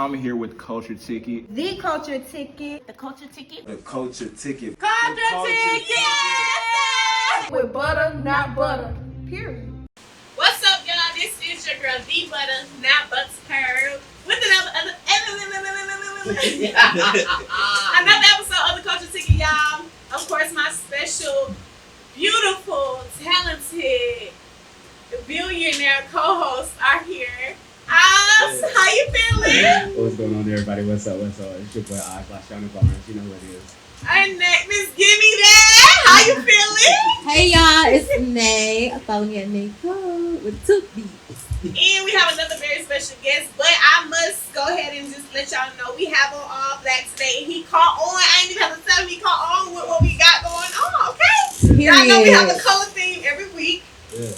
I'm here with Culture Ticket. The Culture Ticket. The Culture Ticket. The Culture Ticket. Culture Ticket. Yeah! With butter, not butter. Period. What's up, y'all? This is your girl, The Butter, Not Butts Curl, with another episode of the Culture Ticket, y'all. Of course, my special, beautiful, talented, billionaire co-hosts are here. Oz, how you feeling? What's going on, everybody? What's up? It's your boy Oz, Lashana Barnes. You know who it is. Our next Miss Gimme there. How you feeling? Hey y'all, it's Nay. Follow me at Nay Code with Toosi. And we have another very special guest, but I must go ahead and just let y'all know we have on all black today. He caught on. I ain't even have to tell him he caught on with what we got going on, okay? Period. Y'all know we have a color theme every week. Yeah.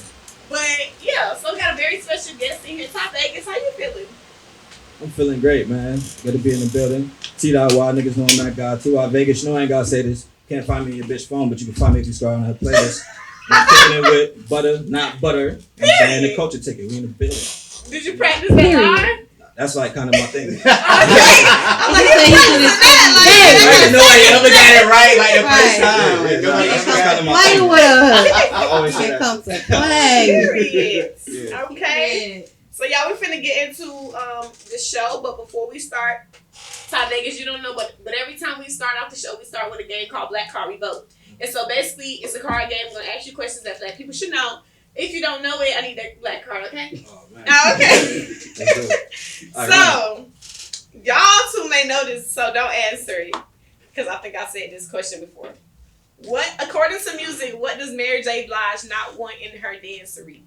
But yeah, so we got a very special guest in here. Top Vegas, how you feeling? I'm feeling great, man. Good to be in the building. T-Dot Wild niggas know I'm that guy. 2 out Vegas. You know I ain't gotta say this. Can't find me in your bitch phone, but you can find me if you scroll on her playlist. I'm kicking it with butter, not butter. You know what I'm saying? The Culture Ticket. We in the building. Did you practice that line? That's like kind of my thing. Okay. I'm like, you practicing that? No idea. I'm looking at it right like the first time. Yeah, that's kind of my Why thing. you with I always say It that. comes to play. Period. Yeah. Okay. So y'all, we finna get into the show, but before we start, Top Vegas, you don't know, but every time we start off the show, we start with a game called Black Card Revote. And so basically, it's a card game. I'm gonna ask you questions that black people should know. If you don't know it, I need that black card, okay? Oh, man. Okay. Let's do it. All right, So, y'all two may know this, so don't answer it. Because I think I said this question before. What, according to music, what does Mary J. Blige not want in her dancery?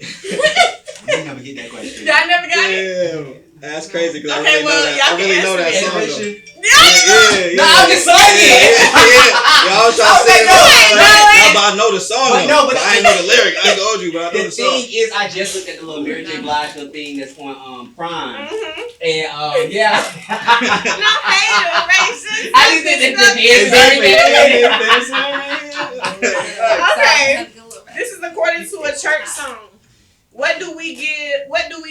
I never get that question. Y'all never got it? Damn. That's crazy because Okay, I really well, know that. y'all I really can know that answer song it. though. Yeah. Yeah. No, I'm just saying it. Y'all was trying to say no, but I know the song But though. no, but I ain't know the lyric. I ain't told you, but I know The the song. thing is, I just looked at the little Mary J. Blige little thing that's on Prime. Mm-hmm. And, yeah. No hateration. I just did the Okay. This is according to a church song. What do we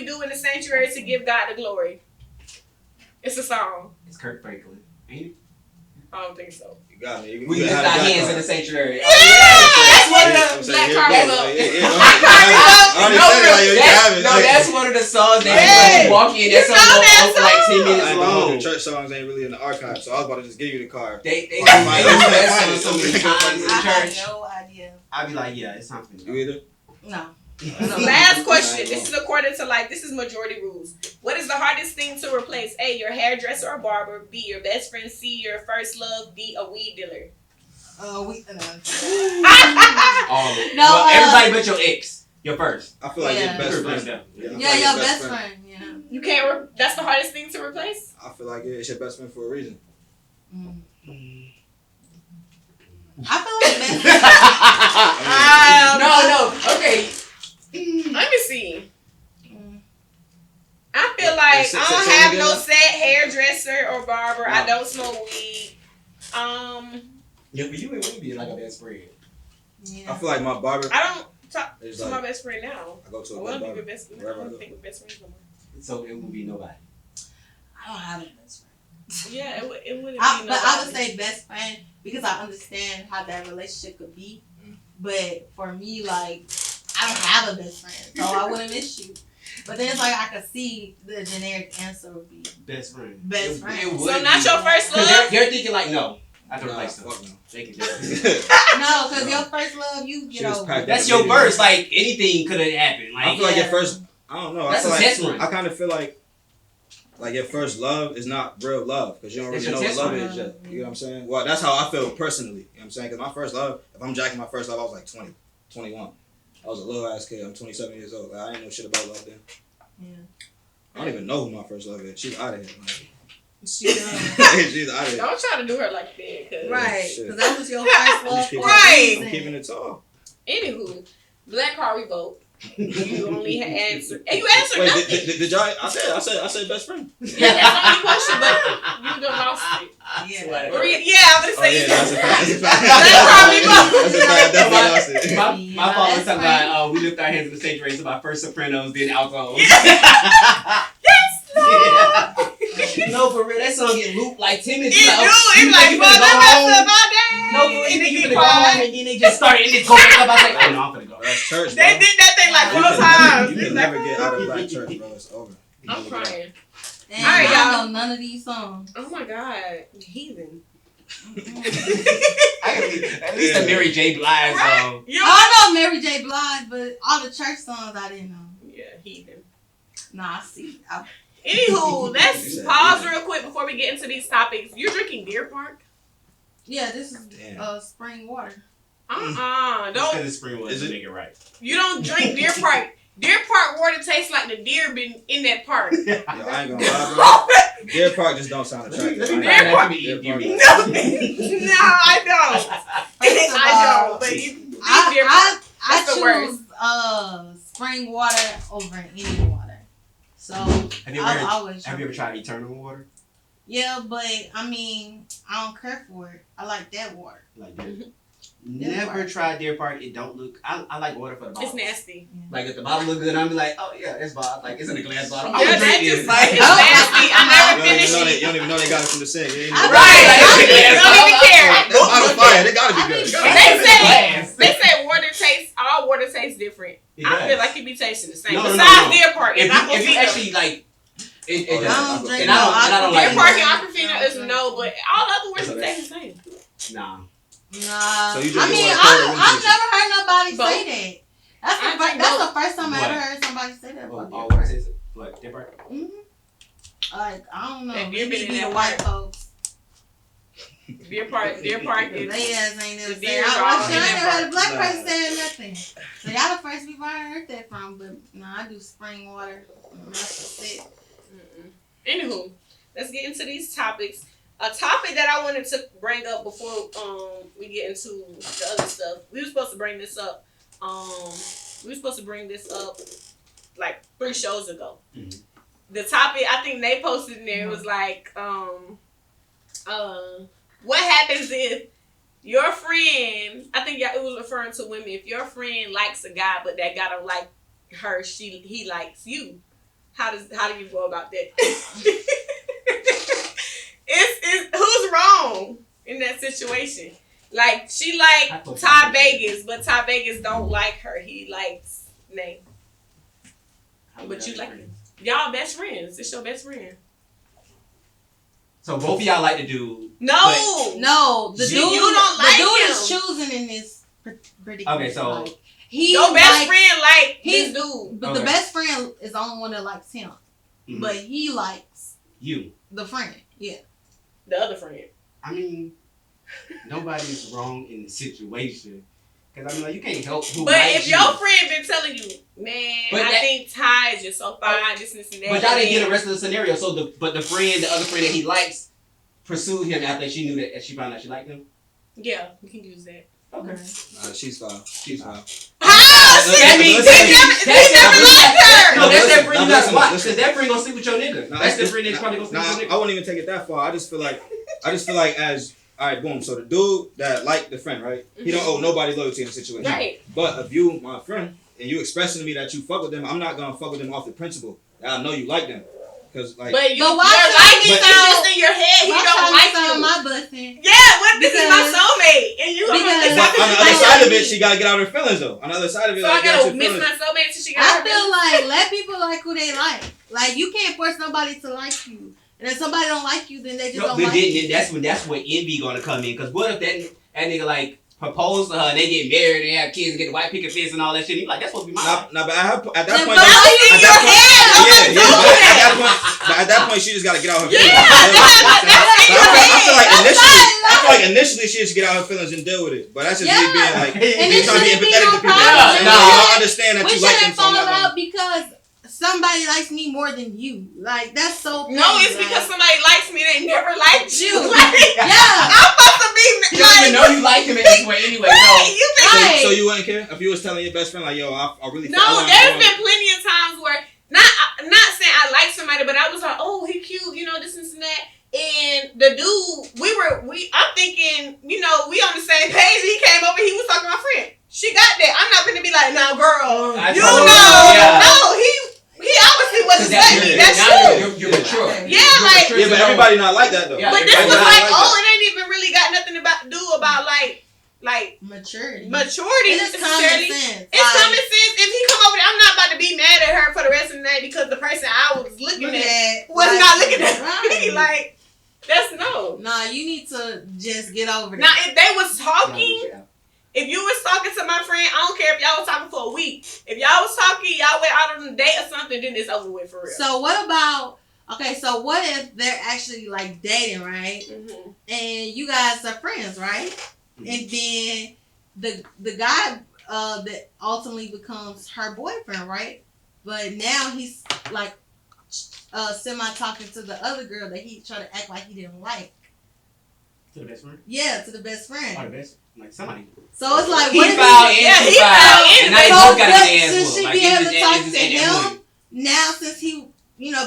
do in the sanctuary to give God the glory? It's a song. It's Kirk Franklin, ain't it? I don't think so. You got me. We lift our hands in the sanctuary. Yeah, that's one of the black card That's one of the songs that Yeah. you walk in. That You song know goes that on for like 10 song. minutes I know long. the church songs ain't really in the archive, so I was about to just give you the card. They do Find that it. song so many times in I church. have no idea. I'd be like, yeah, it's time for You me. either? No. Last question. This is according to this is majority rules. What is the hardest thing to replace? A, your hairdresser or barber. B, your best friend. C, your first love. D, a weed dealer. All of it. No, Well, everybody but your ex. Your first. I feel like Yeah. your best Replace friend. them. I feel Yeah, like your best friend. Yeah. You can't. That's the hardest thing to replace. I feel like it's your best friend for a reason. I feel like best No. Okay. Let me see. I feel like I don't have no set hairdresser or barber. I don't smoke weed. Yeah, but you wouldn't be like a best friend. Yeah. I feel like my barber I don't talk is to my like best friend now. I go to I a want good to be barber. with best friend. I Wherever I don't go. think we're best friends no more. So it would be nobody. I don't have a best friend. Yeah, it wouldn't be But I nobody. would say best friend because I understand how that relationship could be. But for me, like, I don't have a best friend, so I wouldn't miss you. But then it's like I could see the generic answer would be Best friend. best friend. So not your first Because love? they're thinking like, no. I can Nah, replace them. fuck no. They can do it. No, because your first love, you She get was over. packed That's your first. Like, anything could have happened. Like, I feel like your Yeah. first. I don't know. That's I a feel test like run. I kind of feel like your first love is not real love because you don't That's really know your what test love run. is yet. You know what I'm saying? Well, that's how I feel personally. You know what I'm saying? Because my first love, if I'm jacking my first love, I was like 20, 21. I was a little ass kid. I'm 27 years old. Like, I didn't know shit about love then. Yeah. I don't even know who my first love is. She's out of here. Like, She's she's out of here. Don't try to do her like that. Cause right, shit. because that was your first I'm love. just keeping, Right. I'm keeping it tall. Anywho, Black Card Revote. You only answered. And you answered Wait, nothing. did y'all? I said best friend. Yeah, that's the only question, but you done lost it. Yeah. I'm gonna Oh say yeah, that's a fact. That's a fact. Black Card Revote. That's a fact. I definitely lost it. My father was talking about, we lift our hands in the sanctuary, so my first Sopranos, then alcohol. Yes, Lord. No, for real, that song get looped like 10 minutes. It do. It's like, you fuck, finna go I home. messed up all day. No, for real, And you it finna get go home quiet. and then they just start and then go back up. I was like, oh no, I'm finna go. That's church, bro. They did that thing like 4 times. You can never get out of black church, bro. It's over. I'm crying. Damn, Alright, I y'all. know none of these songs. Oh my god, heathen. At least the Mary J. Blige song. You I know Mary J. Blige, but all the church songs I didn't know. Yeah, heathen. Nah, I see. Anywho, let's pause real quick before we get into these topics. You're drinking Deer Park? Yeah, this is Damn. spring water. Don't. Because it's spring Is it? make it right. You don't drink Deer Park. Deer Park water tastes like the deer been in that park. Yo, I ain't gonna lie, bro. Deer Park just don't sound attractive. I ain't Deer gonna Park- lie. Deer Park. No, I don't. I don't. But you drink Deer Park. I That's the worst. choose spring water over any water. So I've always Have you ever tried Eternal water? Yeah, but I mean I don't care for it. I like that water. Like never tried Deer Park. It don't look. I like water for the bottle. It's nasty. Like if the bottle look good, I'm be like, oh yeah, it's bottle. Like it's in a glass bottle. Yeah, I would that drink just it. like it's nasty. I never You finished don't it. even know they got it from the sink. You ain't I- even- Right. Right. Don't even care. That bottle fire. They gotta be good. They say water tastes. All water tastes different. It I does. feel like it be tasting the same. No, no, Besides no. Deer Park, If it's not you actually like, it Oh, does. I don't drink And I don't Deer like Park it. and Aquafina is no, but all other words taste the same. Nah. Nah. So you just I mean, want to I've never heard nobody Both. say that. That's I drink the both. first time I What? ever heard somebody say that. All about water tastes like Deer Park. Like, I don't know. And Maybe you been it in be the that white park. folks. Deer Park They is. ass ain't never The say. deers I are all ain't in never that heard a black park. person saying nothing. So y'all the first people I heard that from. But no, I do spring water. That's just it. Anywho, let's get into these topics. A topic that I wanted to bring up before we get into the other stuff. We were supposed to bring this up. Like 3 shows ago. Mhm. The topic I think they posted in there was like, what happens if your friend? I think it was referring to women. If your friend likes a guy, but that guy don't like her, he likes you. How do you go about that? It's who's wrong in that situation? Like she like Ty Vegas, but Ty Vegas don't like her. He likes Nay. But you like y'all best friends. It's your best friend. So both of y'all like to do. No, the You dude. don't like the dude him. is choosing in this predicament. Okay, so- like, he Your best likes- friend like He's this dude. But Okay. the best friend is the only one that likes him. Mhm. But he likes You. the friend. Yeah. The other friend. I mean, nobody's wrong in the situation. Cause I mean, like, you can't help who But likes if you. your friend been telling you, man, But I that- think Ty is just so fine, this and that. But y'all didn't get and the rest of the scenario. So the other friend that he likes, pursued him after she knew that she found out she liked him. yeah, we can use that. Okay. She's fine. She's fine. How? That means He never liked her. No, that's that friend Now you gotta listen, watch. listen. Cause that friend gonna sleep with your nigga. Nah, That's the friend that's probably gonna sleep with your I nigga. wouldn't even take it that far. I just feel like as all right, boom. So the dude that liked the friend, right? He don't owe nobody loyalty in the situation. Right. But if you, my friend, and you expressing to me that you fuck with them, I'm not gonna fuck with them off the principle that I know you like them. Cause like, But But why you're should liking he is sound- just in your head. He Why don't trying to like sound you. my busting? Yeah, what? This is my Because- soulmate, and you. because- but on the other like- side of it, she gotta get out her feelings though. On the other side of it, So like, I get out gotta your miss feelings. my soulmate till she I got her. feel like let people like who they like. Like you can't force nobody to like you. And if somebody don't like you, then they just No, don't but like you. then that's when envy gonna come in. Cause what if that nigga like propose to her and they get married and they have kids and get the white picket fence and all that shit? You like that's supposed to be mine. Nah, but at that Then point, but That was in at your that point- head. yeah, Don't but at that point, she just gotta get out her Yeah, feelings. that's in your I feel like That's initially she should get out her feelings and deal with it. But that's just me Yeah. being like, And me it trying to be shouldn't be empathetic no to people. problem. Like, No. you don't understand that We you like them, shouldn't so I'm fall not gonna. out because somebody likes me more than you. Like that's so. No, petty, it's like- because somebody likes me. They never liked you. You. Like, Yeah. I'm supposed to be You don't even like. know you like him in this way anyway. Right, So you think Right. So you wouldn't care if you was telling your best friend like, yo, I really. No, there's been plenty of times where not saying I like somebody, but I was like, oh, he cute, you know, this and that. And the dude, I'm thinking, you know, we on the same page. He came over, he was talking to my friend. She got that. I'm not gonna be like, no, girl, I you told her, know, yeah. no, he obviously wasn't that's saying me. That's now you. you're mature. Yeah, like, You're Yeah, but everybody not like that though. Yeah, But this was everybody like, not oh, it ain't even really got nothing to do about like Maturity. maturity It's necessarily. common sense. It's common sense. If he come over there, I'm not about to be mad at her for the rest of the night because the person I was looking at was not looking at me. Like, that's no. Nah, you need to just get over Now, that. if they was talking, if you was talking to my friend, I don't care if y'all was talking for a week. If y'all was talking, y'all went out on a date or something, then it's over with for real. So what about? Okay, so what if they're actually like dating, right? Mm-hmm. And you guys are friends, right? And then the guy that ultimately becomes her boyfriend, right? But now he's like semi talking to the other girl that he tried to act like he didn't like. To the best friend? Yeah, to the best friend. Oh, the best? Like somebody. So it's like, He what if found he? in, Yeah, she he found. found in. And now he So both got his ass should whooped. she Like, be it's able his to talk ass to at that him point. now since he,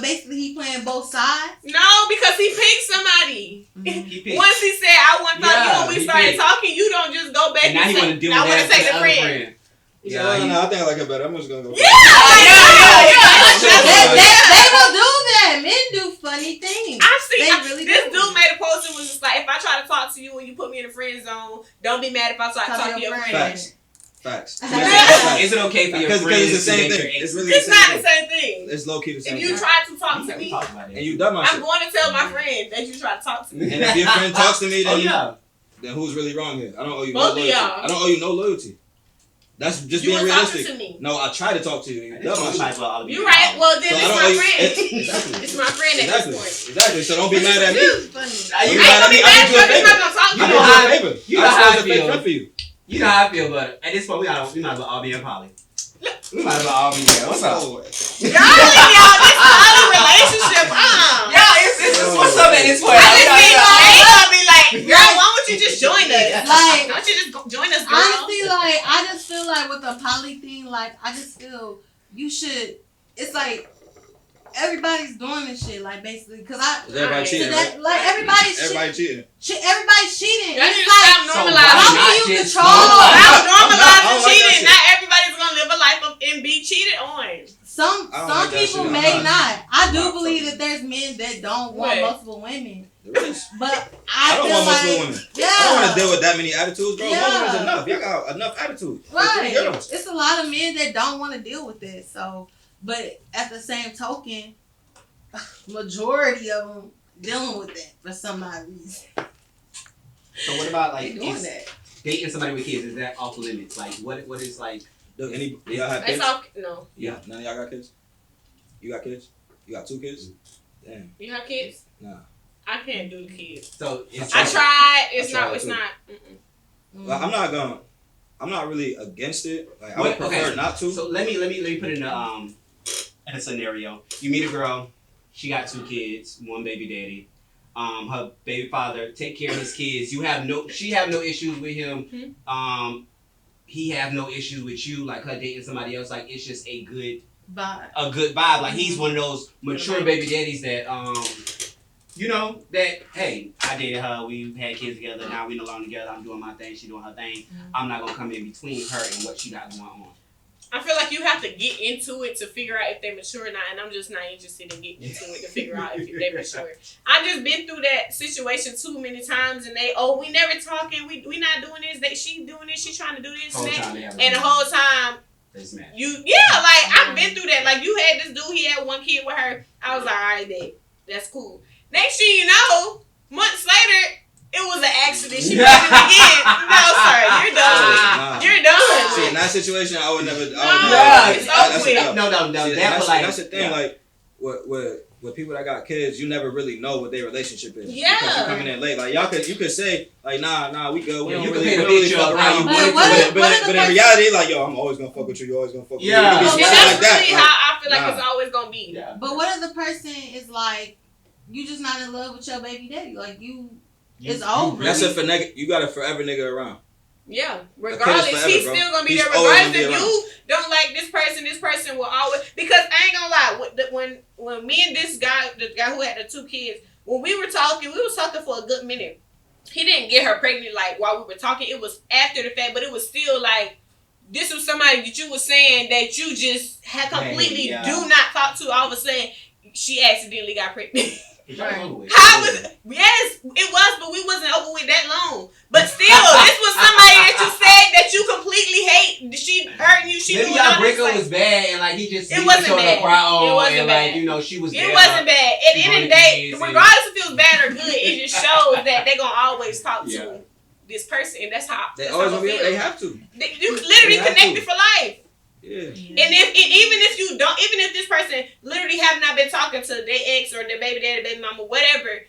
basically he playing both sides? No, because he picked somebody. He picked. Once he said, I want to talk, Yeah, when we he started picked. talking, you don't just go back And now he want to say, deal I with want that to take to the other friend. friend. Yeah, Yeah, no, I think I like it better. I'm just gonna go. Yeah, They don't do that. Men do funny things. I see. They really This do. dude made a post and was just like, if I try to talk to you and you put me in the friend zone, don't be mad if I try to talk to your friend. Facts. Is it okay for your Because friends it's the same to thing. let your It's ex- really It's the not same the thing. same thing. It's low key the same If you thing. try to talk We to me, talked about it. And you done my I'm shit. going to tell my friend that you try to talk to me. And if your friend talks to me, Oh then yeah. then who's really wrong here? I don't owe you Both no of loyalty. y'all. I don't owe you no loyalty. That's just You being were talking realistic. to me. No, I try to talk to you. You done my shit. You right. Well, then So I it's don't my owe you- friend. Exactly. It's my friend at Exactly. this point. Exactly. So don't be mad at me. This is funny. I You ain't mad at gonna me? be I mad did you a at you. I'm favor. not gonna talk to I You did know you how a favor. you know I how I was supposed to fake feel. friend for you. You know how I feel, but at this point, we might as well all be in poly. We might as well all be there. What's up? Y'all, this is a relationship. Yeah, it's what's up at this point. I just need gonna be like, girl, why don't you just join us? Like, Why don't you just join us, girl? honestly, like, I just feel like with the poly thing, like, I just feel you should. It's like everybody's doing this shit, like, basically, because Is everybody So cheating, that, right? like, everybody's Everybody cheating. everybody's cheating. Y'all And need it's to like, stop So normalizing. how why can you not just control? Stop I don't normalizing like that cheating. shit. Not everybody's gonna live a life and be cheated on. Some I don't like that people shit. may I'm not. I I'm do not believe fucking- that there's men that don't want What? multiple women, There is. but I I don't feel want like multiple women. yeah, I don't want to deal with that many attitudes, bro. Yeah. One woman's enough. Y'all got enough attitude. right. Three girls. It's a lot of men that don't want to deal with it. So, but at the same token, majority of them dealing with that for some odd reason. So what about They like doing is that. dating somebody with kids? Is that off limits? Like what is like? Look, y'all have It's kids? all no. Yeah. None of y'all got kids? You got kids? You got 2 kids? Damn. You have kids? Nah. I can't do kids. So it's I tried. It's I tried not. It's too. not. Well, I'm not really against it. Like I What- would prefer okay. not to. So let me put in a scenario. You meet a girl, she got 2 kids, 1 baby daddy. Her baby father take care of his kids. She have no issues with him. He have no issues with you. Like her dating somebody else. Like it's just a good vibe. Like he's one of those mature baby daddies that that hey, I dated her. We had kids together. Now we no longer together. I'm doing my thing. She doing her thing. I'm not gonna come in between her and what she got going on. I feel like you have to get into it to figure out if they're mature or not, and I'm just not interested in getting into it to figure out if they're mature. I've just been through that situation too many times, and we never talking, we not doing this, she doing this, she trying to do this, Whole and time they have a the whole time, they smash. I've been through that. Like, you had this dude, he had 1 kid with her, I was like, alright, babe, that's cool. Next thing you know, months later, it was an accident. She pregnant again. No, sir, you're done. Nah. You're done. See, in that situation, I would never. It's over with. No. See, that's the thing. Yeah. Like, with people that got kids, you never really know what their relationship is. Yeah. Because you're coming in late. Like you could say like, nah, we good. We Yeah, don't you really, can we paint don't a really picture fuck of how around. you want it to But what if the in person- reality, like, yo, I'm always gonna fuck with you. You always gonna fuck with Yeah. me. You And be that's something like that. really Like, how I feel like nah. it's always gonna be. Yeah. But what if the person is like, you just not in love with your baby daddy? Like it's over. that's it for nigga. You got a forever nigga around. Yeah, regardless, forever, he's bro. still gonna be He's there. always Regardless, gonna be if you don't like this person will always. Because I ain't gonna lie, when me and this guy, the guy who had the 2 kids, when we was talking for a good minute. He didn't get her pregnant like while we were talking. It was after the fact, but it was still like this was somebody that you were saying that you just had completely yeah. do not talk to. All of a sudden, she accidentally got pregnant. How was yes, it was, but we wasn't over with that long. But still, this was somebody that you said that you completely hate. She hurting you. She maybe doing y'all all breakup this, was bad, and like he just it wasn't bad. It wasn't and, bad. Like, you know, she was. It wasn't bad. At the end of the day, regardless if it was bad or good, it just shows that they're gonna always talk to this person, and that's how They always feel. They have to. You literally connected for life. Yeah. And even if you don't, even if this person literally have not been talking to their ex or their baby daddy, baby mama, whatever,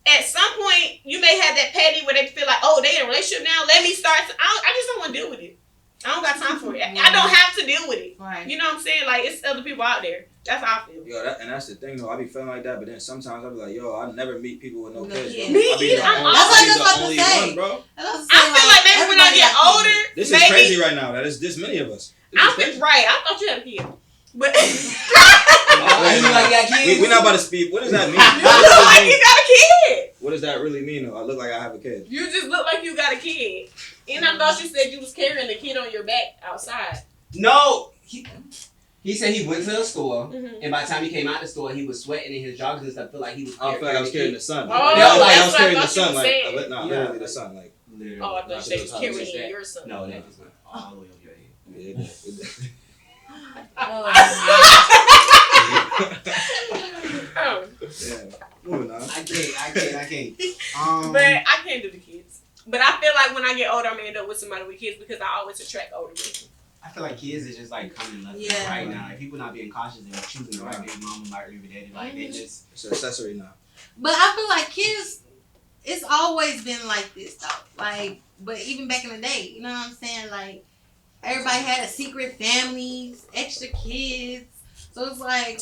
at some point you may have that petty where they feel like, oh, they in a relationship now. Let me start. I just don't want to deal with it. I don't got time for it. I don't have to deal with it. Right. You know what I'm saying? Like, it's other people out there. That's how I feel. Yo, that's the thing though. I be feeling like that, but then sometimes I be like, yo, I never meet people with no kids. Bro. Me either. That's what I was about to say. One, bro. I feel like maybe when I get older, this maybe, is crazy right now. That is this many of us. Right. I thought you had a kid, but We're not about to speak. What does that mean? you look like you got a kid. What does that really mean though? I look like I have a kid. You just look like you got a kid. And I thought you said you was carrying the kid on your back outside. No, he said he went to the store, and by the time he came out the store, he was sweating in his joggers and stuff. Feel like he was. I feel like I was carrying the sun. Oh, I was carrying the sun, like literally the sun, like. Literally. Oh, I thought you said he was carrying your son. No, that is not all the way up your head. Yeah. Moving on. I can't. But I can't do the kids. But I feel like when I get older, I'm gonna end up with somebody with kids because I always attract older people. I feel like kids is just like coming left right now. Like people not being cautious and choosing the right baby mama, right baby daddy. Like they just it's an accessory now. But I feel like kids, it's always been like this though. Like, but even back in the day, you know what I'm saying? Like everybody had a secret families, extra kids. So it's like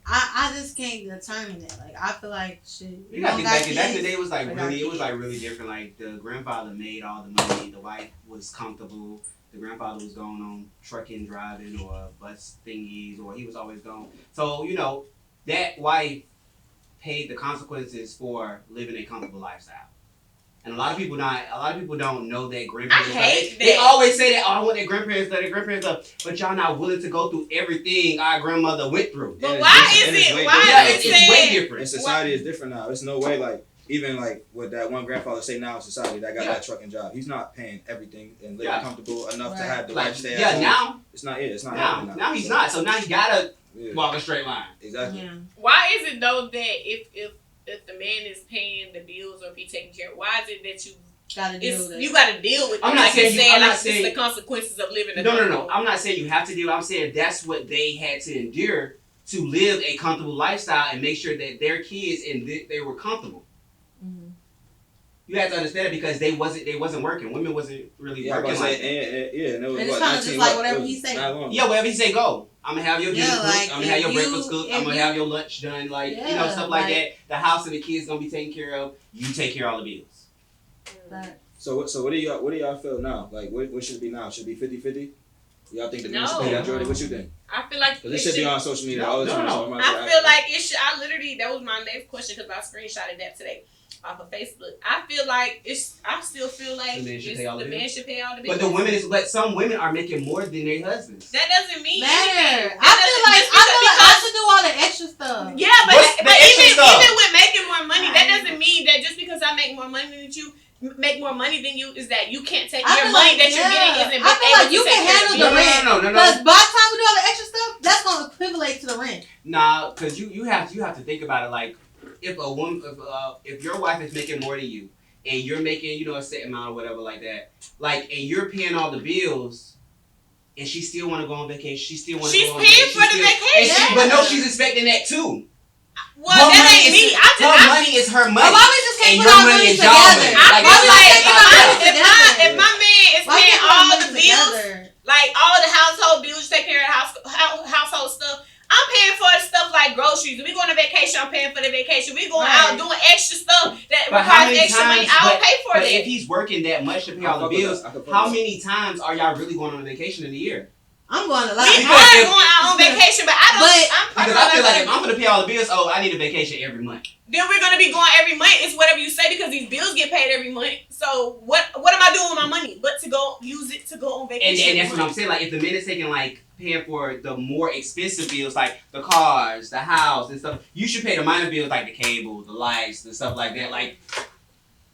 I just can't determine it. Like I feel like shit. You gotta think back in the day it was like really really different. Like the grandfather made all the money, the wife was comfortable. The grandfather was going on trucking, driving, or bus thingies, or he was always gone. So, you know, that wife paid the consequences for living a comfortable lifestyle. And a lot of people don't know that grandparents. They always say that, oh, I want their grandparents but y'all not willing to go through everything our grandmother went through. But why is it? It's way different. And society is different now. It's no way like. Even like what that one grandfather say now in society that got that trucking job, he's not paying everything and living comfortable enough to have the wife stay at home. Now it's not it. It's not now he's not. So now you gotta walk a straight line. Exactly. Yeah. Why is it though that if the man is paying the bills or if he's taking care, why is it that you gotta deal with it? I'm not saying the consequences of living. No. I'm not saying you have to deal. I'm saying that's what they had to endure to live a comfortable lifestyle and make sure that their kids and they were comfortable. Mm-hmm. You have to understand it because they wasn't working. Women wasn't really working. And it was it's kind of just like whatever he say. Yeah, whatever he say, go. I'm gonna have your dinner cooked. I'm gonna have your breakfast cooked. I'm gonna have your lunch done. Like stuff like that. The house and the kids gonna be taken care of. You take care of all the bills. Right. So what do y'all feel now? Like what should it be now? Should it be 50-50? Y'all think the men should pay that majority? What you think? I feel like because it should be on social media all the time. No. I feel like it should. I literally that was my next question because I screenshotted that today off of Facebook. I feel like I still feel like the man should pay all the bills. But some women are making more than their husbands. That doesn't mean matter. I feel like I should do all the extra stuff. Yeah, but even with making more money, that doesn't mean that just because I make more money than you. Make more money than you is that you can't take your money that you're getting isn't I feel like you can handle the rent. No. Because by the time we do all the extra stuff, that's gonna equivalent to the rent. Nah, because you have to think about it like if a woman if your wife is making more than you and you're making a set amount or whatever like that, like and you're paying all the bills and she still want to go on vacation, she's paying for the vacation, but no, she's expecting that too. Well, that ain't me. Her money is her money. Why we just can't and put your our money money is y'all money. If my man is paying all the bills, like all the household bills, take care of household stuff, I'm paying for the stuff like groceries. If we going on vacation, I'm paying for the vacation. We going out doing extra stuff that requires extra money. I'll pay for that. But if he's working that much to pay all the bills, how many times are y'all really going on a vacation in a year? I'm going a lot. We are going out on vacation, but I feel like if I'm going to pay all the bills, I need a vacation every month. Then we're going to be going every month. It's whatever you say because these bills get paid every month. So what am I doing with my money? But to go use it to go on vacation. And that's what I'm saying. Like if the man is taking like paying for the more expensive bills like the cars, the house, and stuff. You should pay the minor bills like the cable, the lights, and stuff like that. Like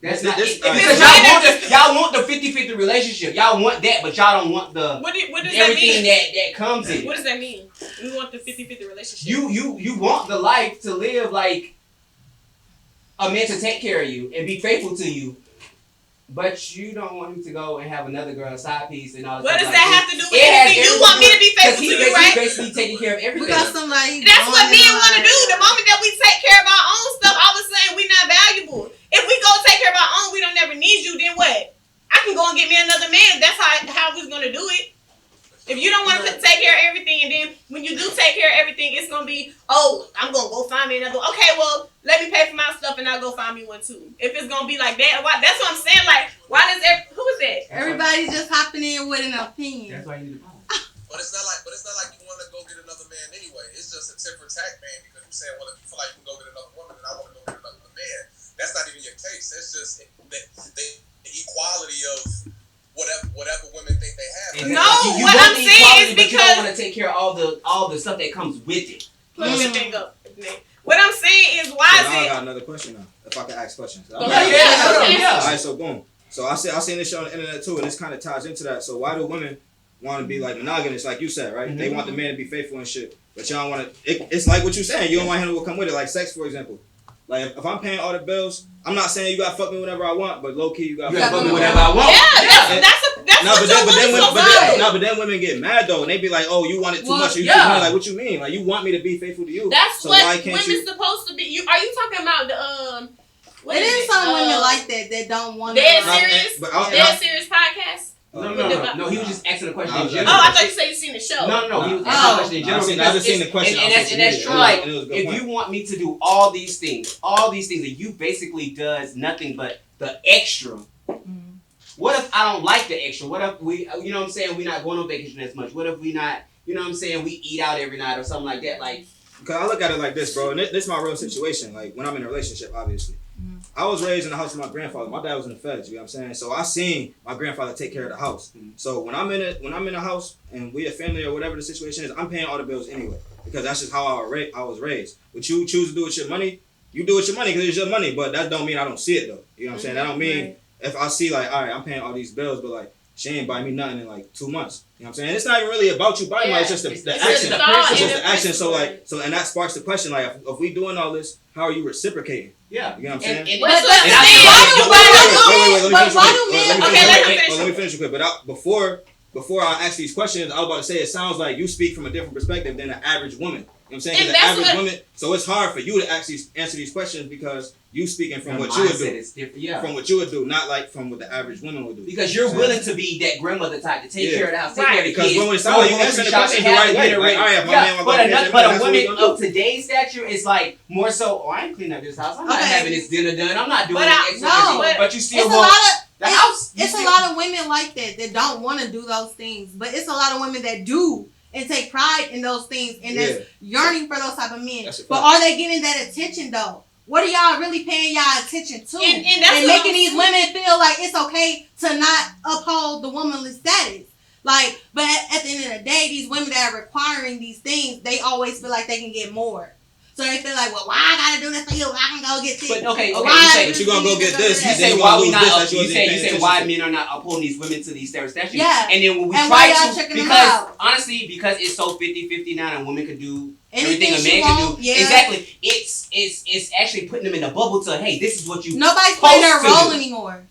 that's not This- because y'all want the 50-50 relationship. Y'all want that, but y'all don't want the What does everything that mean? that comes in. What does that mean? We want the 50-50 relationship. You want the life to live like a man to take care of you and be faithful to you, but you don't want him to go and have another girl side piece and all that. What does stuff that like have to do with anything? You want me to be faithful to you, He's right? basically taking care of everything. We got somebody. That's what men want to do. The moment that we take care of our own stuff, all of a sudden we not valuable. If we go take care of our own, we don't never need you. Then what? I can go and get me another man. That's how we're gonna do it. If you don't want to take care of everything, and then when you do take care of everything, it's gonna be, oh, I'm gonna go find me another one. Okay, well, let me pay for my stuff and I'll go find me one too. If it's gonna be like that, that's what I'm saying. Like, why does who is that? Everybody's just hopping in with an opinion. That's why you need to buy. But it's not like you want to go get another man anyway. It's just a tit for tat, man. Because you're saying, well, if you feel like you can go get another woman, then I want to go get another man. That's not even your case. That's just the equality of whatever women think they have. No, what I'm saying is but you don't because want to take care of all the stuff that comes with it. plug your thing up. What I'm saying is, why So is now I it? got another question now. If I can ask questions. Go ahead. Yeah. Alright, so boom. So I seen this shit on the internet too, and this kind of ties into that. So why do women want to be like monogamous, like you said, right? Mm-hmm. They want the man to be faithful and shit, but y'all want to. It's like what you're saying. You don't want him to come with it, like sex, for example. Like if I'm paying all the bills, I'm not saying you gotta fuck me whenever I want, but low key you gotta fuck me whatever I want. Yeah, that's No, what you want. but then women get mad though, and they be like, "Oh, you want it too much." Or you too yeah. much. Like, what you mean? Like, you want me to be faithful to you? That's so what why can't women's supposed to be. Are you talking about the what It is some women Uh, like that don't want to. Dead Nah, serious? but Serious podcast? No. He was just asking a question in Oh, general. I thought you said you seen the show. No. He was asking a question in general. I just seen the question. And on that's social media. true. Like, And it was a good if point. you want me to do all these things, and you basically does nothing but the extra. What if I don't like the extra? What if we, you know what I'm saying, we not going on vacation as much? What if we not, you know what I'm saying, we eat out every night or something like that? Like, Because I look at it like this, bro, and this is my real situation. Like, when I'm in a relationship, obviously. I was raised in the house with my grandfather. My dad was in the feds, you know what I'm saying? So I seen my grandfather take care of the house. So when I'm in a house and we a family or whatever the situation is, I'm paying all the bills anyway. Because that's just how I was raised. What you choose to do with your money, you do with your money because it's your money. But that don't mean I don't see it, though. You know what I'm saying? That don't mean if I see, like, all right, I'm paying all these bills, but, like, she ain't buying me nothing in, like, 2 months. You know what I'm saying? And it's not even really about you buying money. It's just the action. It's just the action. So, like, and that sparks the question, like, if we doing all this, how are you reciprocating? yeah. You know what I'm saying? But Let me finish real quick. But before I ask these questions, I was about to say it sounds like you speak from a different perspective than the average woman. You know what I'm saying? Because the average woman, so it's hard for you to actually answer these questions because you speaking from what you would do. It's different, yeah. From what you would do, not like from what the average woman would do. Because you're willing to be that grandmother type to take care of the house, take care of the Because kids. when it sounds like you answering the questions the right way. Like, all right, if my man wants to get but a woman of today's stature is like more so, I ain't cleaning up this house. I'm not having this dinner done. I'm not doing it. But you still want the house. It's a lot of women like that don't want to do those things. But it's a lot of women that do and take pride in those things and that's yearning for those type of men. But are they getting that attention though? What are y'all really paying y'all attention to? And making these women feel like it's okay to not uphold the womanly status. Like, but at the end of the day, these women that are requiring these things, they always feel like they can get more. So they feel like, well, why I gotta do this for you? I can go get this. But okay, but you gonna go get this. You say why we not? You say why men are not upholding these women to these statues. Yeah. And then when we try to, because honestly, because it's so 50-50 now, and women can do everything a man can do. Yeah. Exactly. It's actually putting them in a bubble to, hey, this is what you. Nobody's playing their role anymore.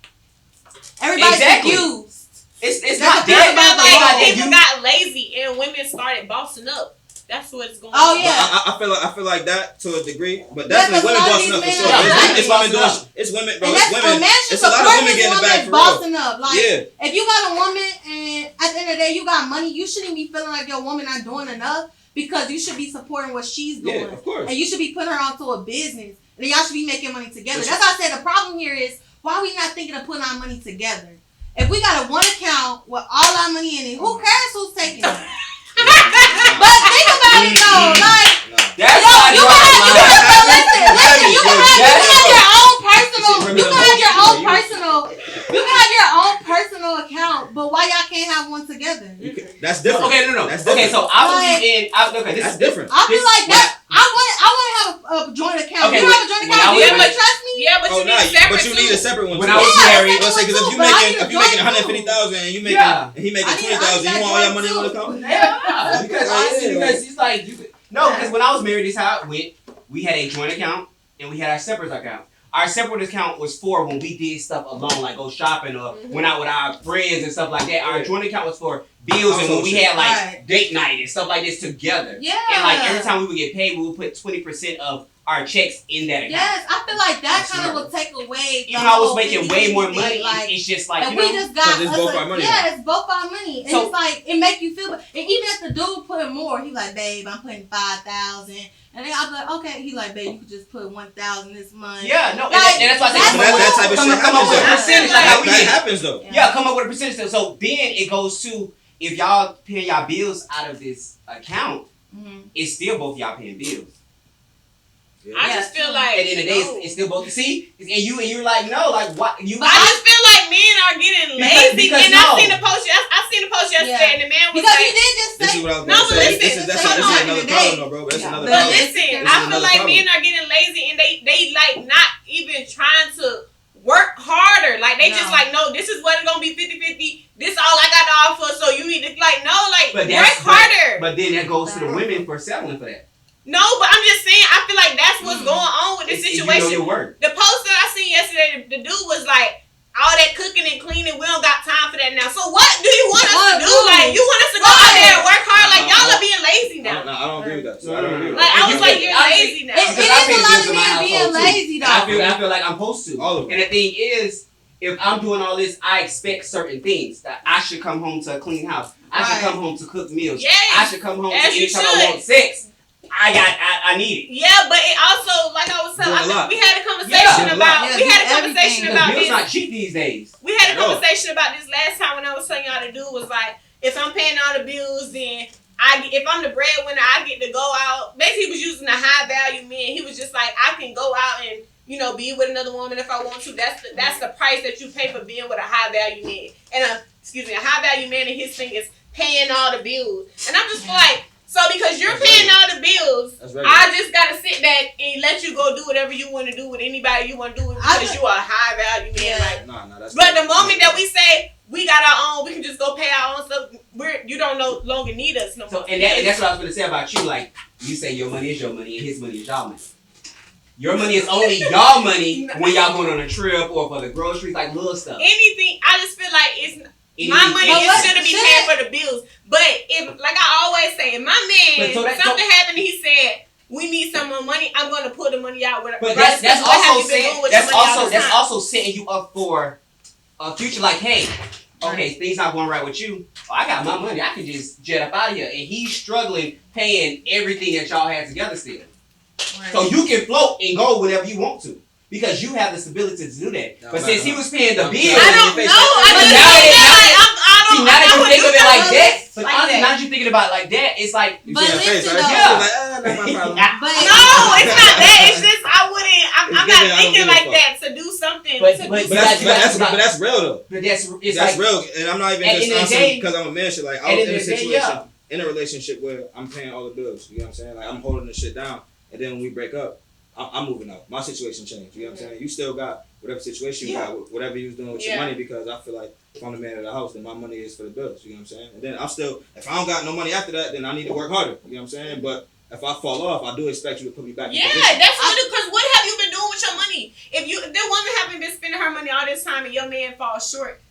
Everybody's confused. It's not that. Like people got lazy and women started bossing up. That's what's going on. Oh yeah. I feel like that to a degree, but definitely women bossing up for sure. It's women doing. It's women, bro. It's women. It's a lot of women getting back for bossing up. Like, if you got a woman and at the end of the day you got money, you shouldn't be feeling like your woman not doing enough because you should be supporting what she's doing. Yeah, of course. And you should be putting her onto a business, and y'all should be making money together. That's why I said the problem here is why are we not thinking of putting our money together? If we got a one account with all our money in it, who cares who's taking it? But think about it though, like that's you can have your own personal account, but why y'all can't have one together? That's different. Okay, no. That's Okay, different. so I believe in. Okay, this That's is different. I feel like that. I want to have a joint account. Okay, You have a joint when I account. Do was you with- really trust me? Yeah, but you need a separate but you need a separate one. When too. I was Yeah, married, Let's say because if you but I making need a if you making joint 150,000 and you making Yeah. and he making I need 20,000, you that want all your joint money in one too. account? Yeah, because honestly, Yeah. because it's like you could, no, because when I was married, this is how it went. We had a joint account and we had our separate account. Our separate account was for when we did stuff alone, like go shopping or went out with our friends and stuff like that. Our joint account was for bills and when we had like Right. date night and stuff like this together. Yeah. And like every time we would get paid, we would put 20% of our checks in that account. Yes, I feel like that That's kind of smart. will take away. Even though I was whole making way more 50-50 money, thing, like, it's just like, and you we know. just got Because it's us both a- our money Yeah, it's both our money, and So- it's like it make you feel. And even if the dude put more, he like, babe, I'm putting 5,000, and then I'm like, okay, he like, babe, you could just put 1,000 this month. Yeah, no, Like, and that's why I that's said That type of come shit up with a happens percentage though. like how we That did. happens though. Yeah, come up with a percentage. So then it goes to if y'all paying y'all bills out of this account, Mhm. it's still both y'all paying bills. I just feel like At the end of the day, it's still both. See, and you're like no, like what you. I just feel like men are getting lazy, because and no. I seen the post. I seen the post yesterday, and the man was Because like, he did just This is say. what I was No, gonna but say. listen, This is hold on. another problem though, bro. That's Yeah. another But but problem. listen, This is I feel another like problem. men are getting lazy, and they like not even trying to work harder. Like they just No. like, no, this is what it's gonna be 50-50. This all I got to offer, so you need to like no, like But work that's harder. But then that goes to the women for settling for that. No, but I'm just saying, I feel like that's what's going on with this If you situation. know your worth. The post that I seen yesterday, the dude was like, all that cooking and cleaning, we don't got time for that now. So what do you want us to do? Like, you want us to go out there and work hard? Like, y'all are being lazy now. I don't agree with that. No, I don't agree with Like, that. I was like, you're Honestly, lazy now. It Because is I pay a lot bills of in my men being household, too. lazy And I though. feel like I'm supposed to. All of them. And the thing is, if I'm doing all this, I expect certain things. That I should come home to a clean house. I should Right. come home to cook meals. Yes. I should come home to As you anytime I should. want sex. I need it. Yeah, but it also, like I was telling, Doing a lot. we had a conversation Yeah, about, yeah, we had a do conversation everything. about Because bills this. not cheap these days. We had a At all. conversation about this last time when I was telling y'all to do was like, if I'm paying all the bills, then if I'm the breadwinner, I get to go out. Basically, he was using a high value man. He was just like, I can go out and be with another woman if I want to. That's the price that you pay for being with a high value man. And a high value man, and his thing is paying all the bills. And I'm just like, so because you're That's paying right. all the bills, That's right. I just gotta sit back and let you go do whatever you want to do with anybody you want to do with because you are a high value man. Yeah. Like, Nah, that's but the moment that we say we got our own, we can just go pay our own stuff. You don't no longer need us no So more. and that's what I was going to say about you. Like you say, your money is your money, and his money is y'all money. Your money is only y'all money when y'all going on a trip or for the groceries, like little stuff. Anything, I just feel like it's my Anything money. But It what- shouldn't be should paying it? for the bills. But if, like I always say, if my man But so that- something happened, and he said we need some more money, I'm gonna pull the money out. With, But regardless that's of what have also you been saying doing with your money all the time. also setting you up for a future. Like, hey, okay, things not going right with you. Oh, I got my money. I can just jet up out of here. And he's struggling paying everything that y'all had together still. So you can float and go whenever you want to. Because you have the stability to do that. No, But no, since no. he was paying the No, bills, I don't know. I But just now feel that- like see, now that you think of it like that, but Like honestly, that. now that you thinking about it like that, it's like, You But see that face, listen, right? though. You're like, not my problem. But No, it's not that. It's just I wouldn't. I'm It's not giving, I don't thinking give a like fuck. that to do something. But- to but do But something. that's real though. but it's That's like, real, and I'm not even At the just end of the answering day- because I'm a man. Shit, like at I was the in a end of the day, situation, yeah. in a relationship where I'm paying all the bills. You know what I'm saying? Like I'm holding the shit down, and then when we break up, I'm moving out. My situation changed. You know what I'm saying? You still got whatever situation you got, whatever you was doing with your Yeah. money, because I feel like if I'm the man of the house, then my money is for the bills. You know what I'm saying? And then I'm still, if I don't got no money after that, then I need to work harder. You know what I'm saying? But if I fall off, I do expect you to put me back. Yeah, in position. that's what. Because what have you been doing with your money? If the woman haven't been spending her money all this time and your man falls short,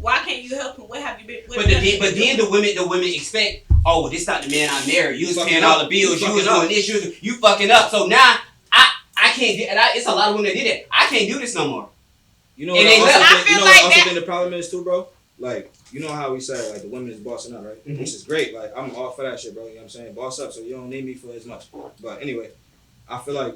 why can't you help him? What have you been? What But have you then been the women expect, oh, this not the man I married. You was Fucking paying up. all the bills. You You was fucking doing this. You fucking up. So now I can't do. And it's a lot of women that did that. I can't do this no more. You know And what they I also left. think, I feel you know like what I also that- think the problem is too, bro? Like, you know how we say, like, the women is bossing up, right? Mhm. Which is great. Like, I'm all for that shit, bro. You know what I'm saying? Boss up so you don't need me for as much. But anyway, I feel like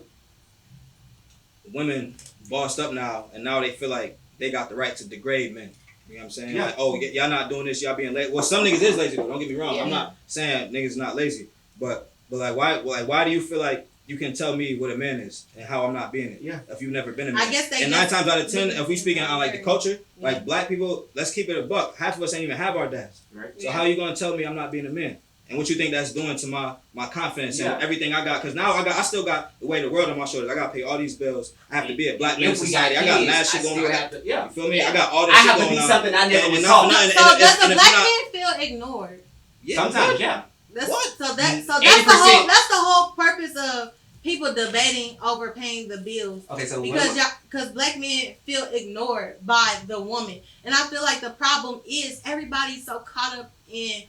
women bossed up now, and now they feel like they got the right to degrade men. You know what I'm saying? Yeah. Like, oh, y'all not doing this, y'all being lazy. Well, some niggas is lazy, though. Don't get me wrong. Yeah. I'm not saying niggas not lazy. But why do you feel like you can tell me what a man is and how I'm not being it. Yeah. If you've never been a man. I guess they and 9 times out of 10, if we speaking on like the culture, Yeah. like black people, let's keep it a buck. Half of us ain't even have our dads. Right. So how you gonna tell me I'm not being a man? And what you think that's doing to my confidence and everything I got? Because now I still got the weight of the world on my shoulders. I gotta pay all these bills. I have to be a black man in society. I got mad shit going on. You feel me? I got all this I shit have to going be on. something I never And was not for taught. nothing. So does And a if black you're man feel ignored? Yeah, Sometimes, yeah. What? So that's 80%. that's the whole purpose of people debating over paying the bills. Okay, so Because black men feel ignored by the woman. And I feel like the problem is everybody's so caught up in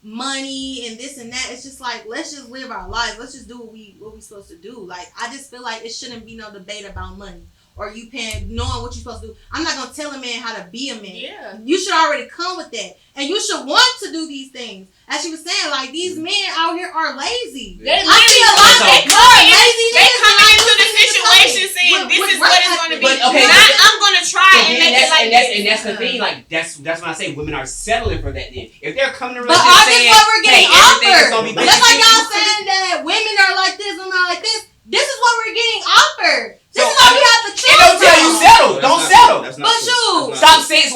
money and this and that. It's just like, let's just live our lives. Let's just do what we supposed to do. Like, I just feel like it shouldn't be no debate about money or you knowing what you're supposed to do. I'm not gonna tell a man how to be a man. Yeah. You should already come with that, and you should want to do these things. As she was saying, like, these men out here are lazy. They I see a lot of lazy They niggas come out into the here situation saying this is what it's going to be. But, okay, Not, I'm going to try So and then make it like and this. that's the thing. Like that's when I say women are settling for that. Then if they're coming to But relationship all this saying, what we're getting hey, everything is offered. gonna be Just like y'all bitchy. saying that women are like this, women are like this. This is what we're getting offered. This So, is what we have to choose It don't tell you from. settle. That's Don't not settle. true. That's not But true. shoot. That's not Stop true. saying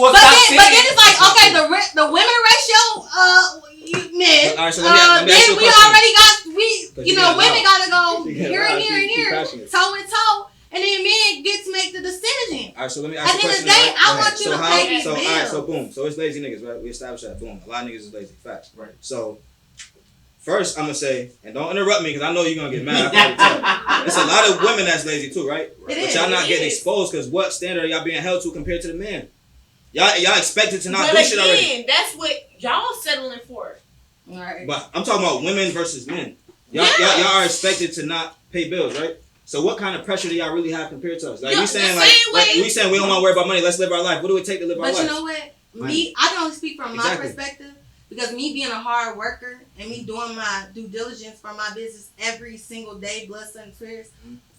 But then it's like, okay, the women ratio, men. All right, so let me ask Then you a we question. already got Because you you know, gotta women know. gotta go You gotta here and know. here and Keep here, passionate. toe and toe, and then men get to make the decision. All right, so let me At ask the you a end of question. the day, right? I Go want ahead. you So to how? pay these So all right, so bills. boom. So it's lazy niggas, right? We established that. Boom. A lot of niggas is lazy. Facts. Right. So first, I'm gonna say, and don't interrupt me because I know you're gonna get mad. I can tell. It's a lot of women that's lazy too, right? It But is, y'all not it getting is. exposed because what standard are y'all being held to compared to the men? Y'all expected to not But do shit already. again, that's what y'all settling for. Right. But I'm talking about women versus men. Y'all are expected to not pay bills, right? So what kind of pressure do y'all really have compared to us? Like Yeah, we saying the like same way- we saying we don't want to worry about money. Let's live our life. What do it take to live our But life? you know what? Money. I can only speak from my Exactly. perspective because me being a hard worker and me doing my due diligence for my business every single day, blood, sweat, and tears,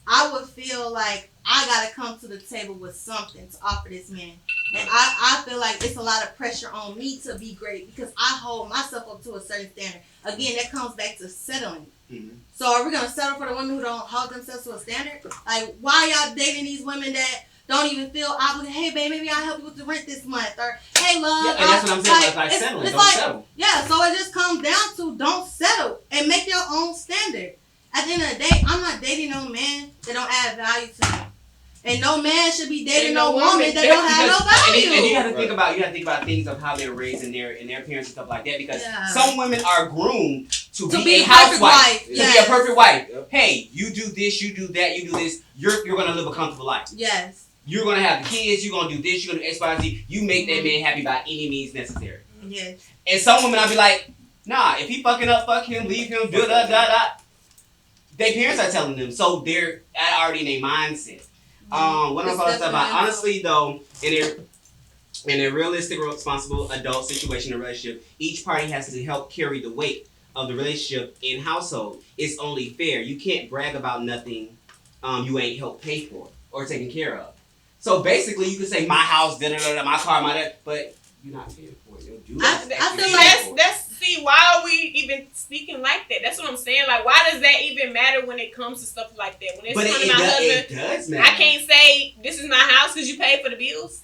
I would feel like I gotta come to the table with something to offer this man. And I feel like it's a lot of pressure on me to be great because I hold myself up to a certain standard. Again, that comes back to settling. Mhm. So are we gonna settle for the women who don't hold themselves to a standard? Like, why y'all dating these women that don't even feel obligated? Hey, babe, maybe I'll help you with the rent this month. Or, hey, love. Yeah, and that's what I'm saying. Like it's- settling. it's Don't like- settle. Yeah, so it just comes down to don't settle and make your own standard. At the end of the day, I'm not dating no man that don't add value to me. And no man should be dating And no no woman woman that don't have no value. And you have to think about things of how they're raised and their parents and stuff like that because Yeah. some women are groomed to be a perfect housewife, wife. to be Yes. a perfect wife. Yep. Hey, you do this, you do that, you do this. You're gonna live a comfortable life. Yes. You're gonna have the kids. You're gonna do this. You're gonna do X, Y, Z. You make that man happy by any means necessary. Yes. And some women, I'll be like, nah. If he fucking up, fuck him, leave him. Da da da da. Their parents are telling them, so they're already in their mindset. What I'm It's supposed to say about definitely honestly though, in a realistic, responsible adult situation in a relationship, each party has to help carry the weight of the relationship in household. It's only fair. You can't brag about nothing you ain't helped pay for or taken care of. So basically, you can say my house, da da da da, my car, my that, but you're not paying for it. You'll do I it. feel See, like- see, why are we even speaking like that? That's what I'm saying. Like, why does that even matter when it comes to stuff like that? When it's But coming to my husband, it does matter. I can't say this is my house because you paid for the bills.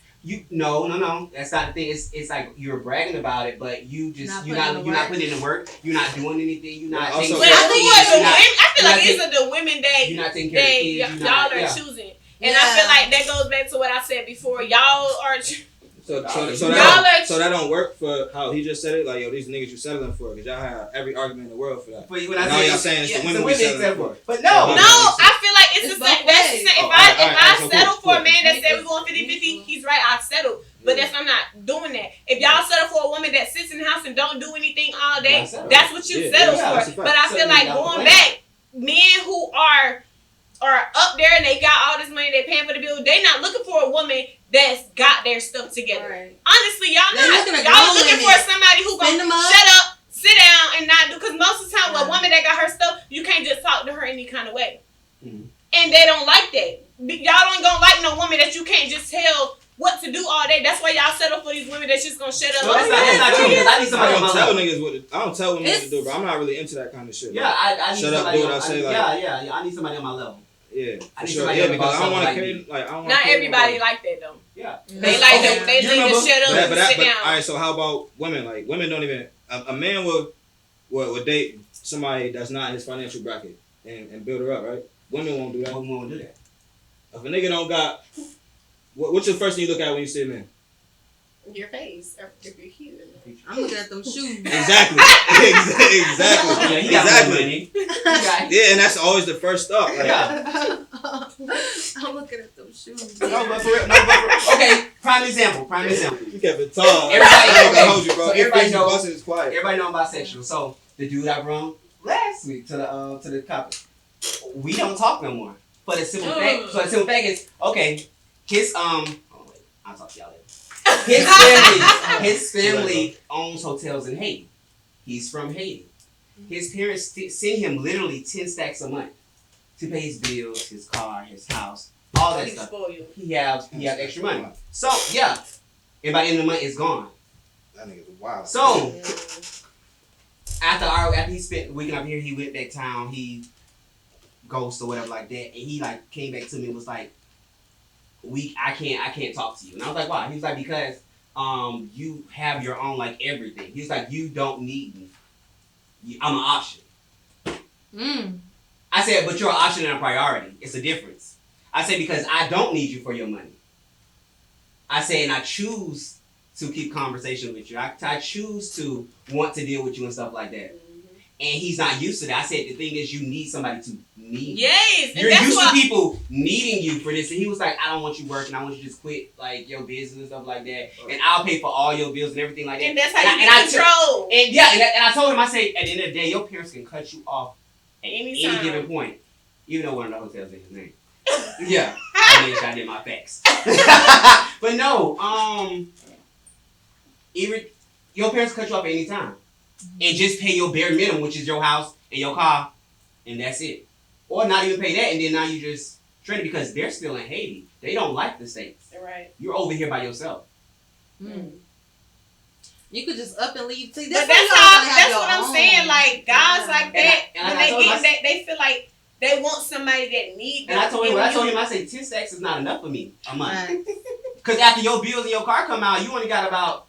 No. That's not the thing. It's like you're bragging about it, but you're not putting in the work. You're not doing anything. You're not Yeah, taking also- But care I of think kids. what the You're women, not- I feel you're like not these are the women that You're not taking care of they kids. You're y'all not, are yeah. choosing. And I feel like that goes back to what I said before. Y'all are So Y'all that don't work for how he just said it. Like, yo, these niggas you settling for because y'all have every argument in the world for that. But when I Now say y'all saying it's the yeah, women so we settling example. for. But No, I feel like it's It's the same. both That's the ways. same. Oh, If I so settle cool, for a cool. man that said we're Me going too. 50-50, he's right, I settle. But that's I'm not doing that. If y'all settle for a woman that sits in the house and don't do anything all day, Yeah, settle. that's what you Yeah, settle yeah, that's a for. fact. But I feel like Settle going down. back, men who are up there and they got all this money, they paying for the bill, they not looking for a woman that's got their stuff together. Right. Honestly, y'all They're not. looking at Y'all grown looking women. for somebody who Spend gonna them up. shut up, sit down, and not do. Because most of the time, Yeah. a woman that got her stuff, you can't just talk to her any kind of way. Mhm. And they don't like that. Y'all ain't gonna like no woman that you can't just tell what to do all day. That's why y'all settle for these women that's just gonna shut up. No, that's not true. Because I need somebody I on don't my tell level. niggas I don't tell women what to do, bro. I'm not really into that kind of shit. Yeah, I need shut up, somebody do what on, I say. Like, yeah. I need somebody on my level. Yeah, I for need sure. somebody Yeah, on because I don't want to like carry. me. Like, I don't want. Not everybody like that though. Yeah. They like them. They You need to remember? shut up and sit but down. all right. So how about women? Like women don't even. A man will date somebody that's not in his financial bracket and build her up, right? Women won't do that. Women won't do that. If a nigga don't got, what's the first thing you look at when you see a man? Your face, if you're cute. I'm looking at them shoes. Exactly. Exactly. Yeah, he got Exactly. money. Yeah, and that's always the first thought. Like, Yeah. I'm looking at them shoes. No, but for real. Okay, prime example. you kept it tall. Everybody- I ain't gonna hold you, bro. so Your everybody face know- busted is quiet. Everybody know I'm bisexual. So the dude I brung last week to the couple, we don't talk no more. For the simple fact, is okay. His oh wait, I'll talk to y'all later. His family owns hotels in Haiti. He's from Haiti. His parents send him literally 10 stacks a month to pay his bills, his car, his house, all that stuff. He have extra money. So yeah, and by the end of the month it's gone. That nigga's wild. So after he spent the weekend up here, he went back town. He ghost or whatever like that, and he like came back to me and was like, I can't talk to you. And I was like, why? He was like, because you have your own like everything. He was like, you don't need me. I'm an option. I said, but you're an option and a priority. It's a difference. I said, because I don't need you for your money. I said, and I choose to keep conversation with you. I choose to want to deal with you and stuff like that. And he's not used to that. I said, the thing is, you need somebody to need. Yes. You're used to people needing you for this. And he was like, I don't want you working. I want you to just quit like your business and stuff like that. And I'll pay for all your bills and everything like that. And that's how you get control. And I told him, I said, at the end of the day, your parents can cut you off at any given point. Even though one of the hotels is his name. Yeah. I made sure I did my facts. But no, even your parents cut you off at any time. And just pay your bare minimum, which is your house and your car, and that's it. Or not even pay that, and then now you just trade it because they're still in Haiti. They don't like the States. Right. You're over here by yourself. You could just up and leave. See, That's what I'm saying. Like guys like that, when they feel like they want somebody that needs them. And I told him, I said 10 stacks is not enough for me a month. Because after your bills and your car come out, you only got about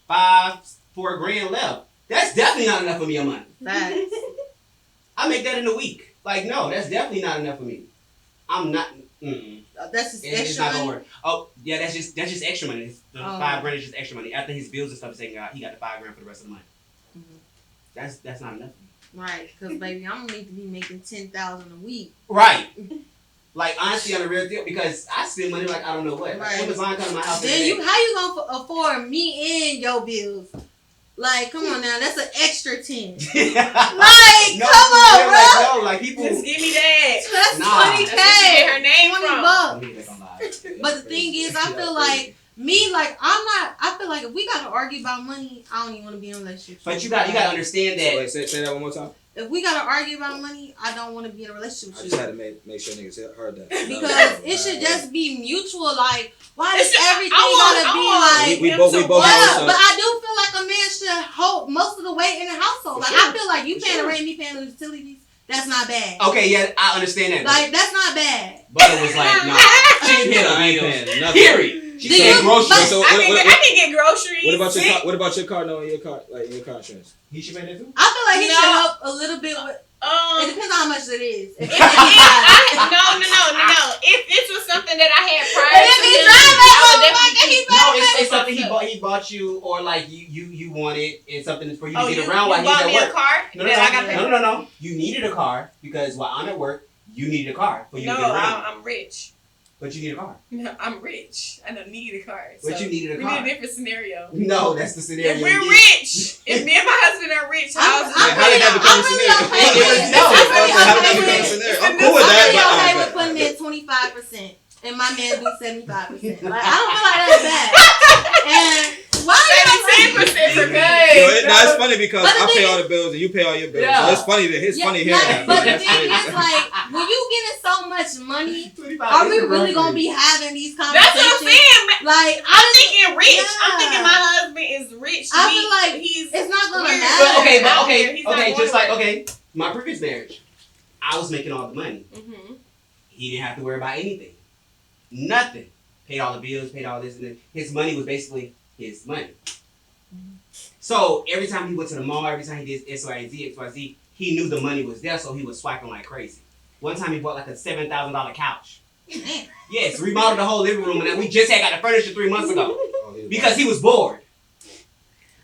$4 grand left. That's definitely not enough for me a month. Right. I make that in a week. Like, no, that's definitely not enough for me. I'm not. That's just It's extra not gonna money. work. Oh, yeah, that's just extra money. The $5 grand is just extra money. After his bills and stuff is taken out, he got the $5 grand for the rest of the month. That's not enough. Right, because baby, I'm gonna need to be making $10,000 a week. Right. Like honestly, on a real deal, because I spend money like I don't know what. Right. When Devon come to my house, Then how you gonna afford me and your bills? Like, come on now, that's an extra 10. Like, come on, bro. Like people just give me that. That's Nah. 20K. That's where she get her name $20 from. But the thing is, I feel like I feel like if we gotta argue about money, I don't even want to be in a relationship. But you gotta understand that. Wait, say that one more time. If we gotta argue about money, I don't want to be in a relationship I with just you. had to make sure niggas heard that. Because it should just be mutual. Like, why does everything I gotta be want like? we both Yeah, know but I do feel like a man should hold most of the weight in the household. Like, I feel like you paying the rent, me paying the utilities. That's not bad. Okay, yeah, I understand that. Like, that's not bad. But it was like, no, she didn't pay I ain't the paying bills. nothing. Period. She Did said you- groceries. So I can get groceries. what about your car? No, your car insurance. He should pay that too. I feel like he No. should help a little bit with. It depends on how much it is. If No. If this was something that I had prior And to if he him, drive I would that definitely motherfucker, keep. No, it's something he bought you, or like you wanted, and something for you to Oh, get you around while he's bought at me work. a car? No, That I gotta pay for? no. You needed a car because while I'm at work, you needed a car for you to get around. I'm rich. But you need a car. No, I'm rich. I don't need a car. But you needed a car. We need a different scenario. No, that's the scenario. If we're you rich, if me and my husband are rich, how's How did that become a scenario? I'm cool with that, I'm okay but with putting in 25%, and my man do 75%. Like, I don't feel like that's bad. And why you 10% That's funny because But the I pay thing all the bills and you pay all your bills. Yeah. So it's funny that it's funny hearing that. But the That's thing crazy. is, like, when you getting so much money, are we really gonna be having these conversations? That's what I'm saying. Like, I'm thinking rich. Yeah. I'm thinking my husband is rich. I feel like he's it's not gonna weird. matter. Okay, just like, my previous marriage, I was making all the money. Mm-hmm. He didn't have to worry about anything. Nothing. Paid all the bills, paid all this, and then his money was basically his money. So every time he went to the mall, every time he did XYZ, he knew the money was there, so he was swiping like crazy. One time he bought like a $7,000 couch. Yes, remodeled the whole living room, and then we just had got the furniture 3 months ago because he was bored.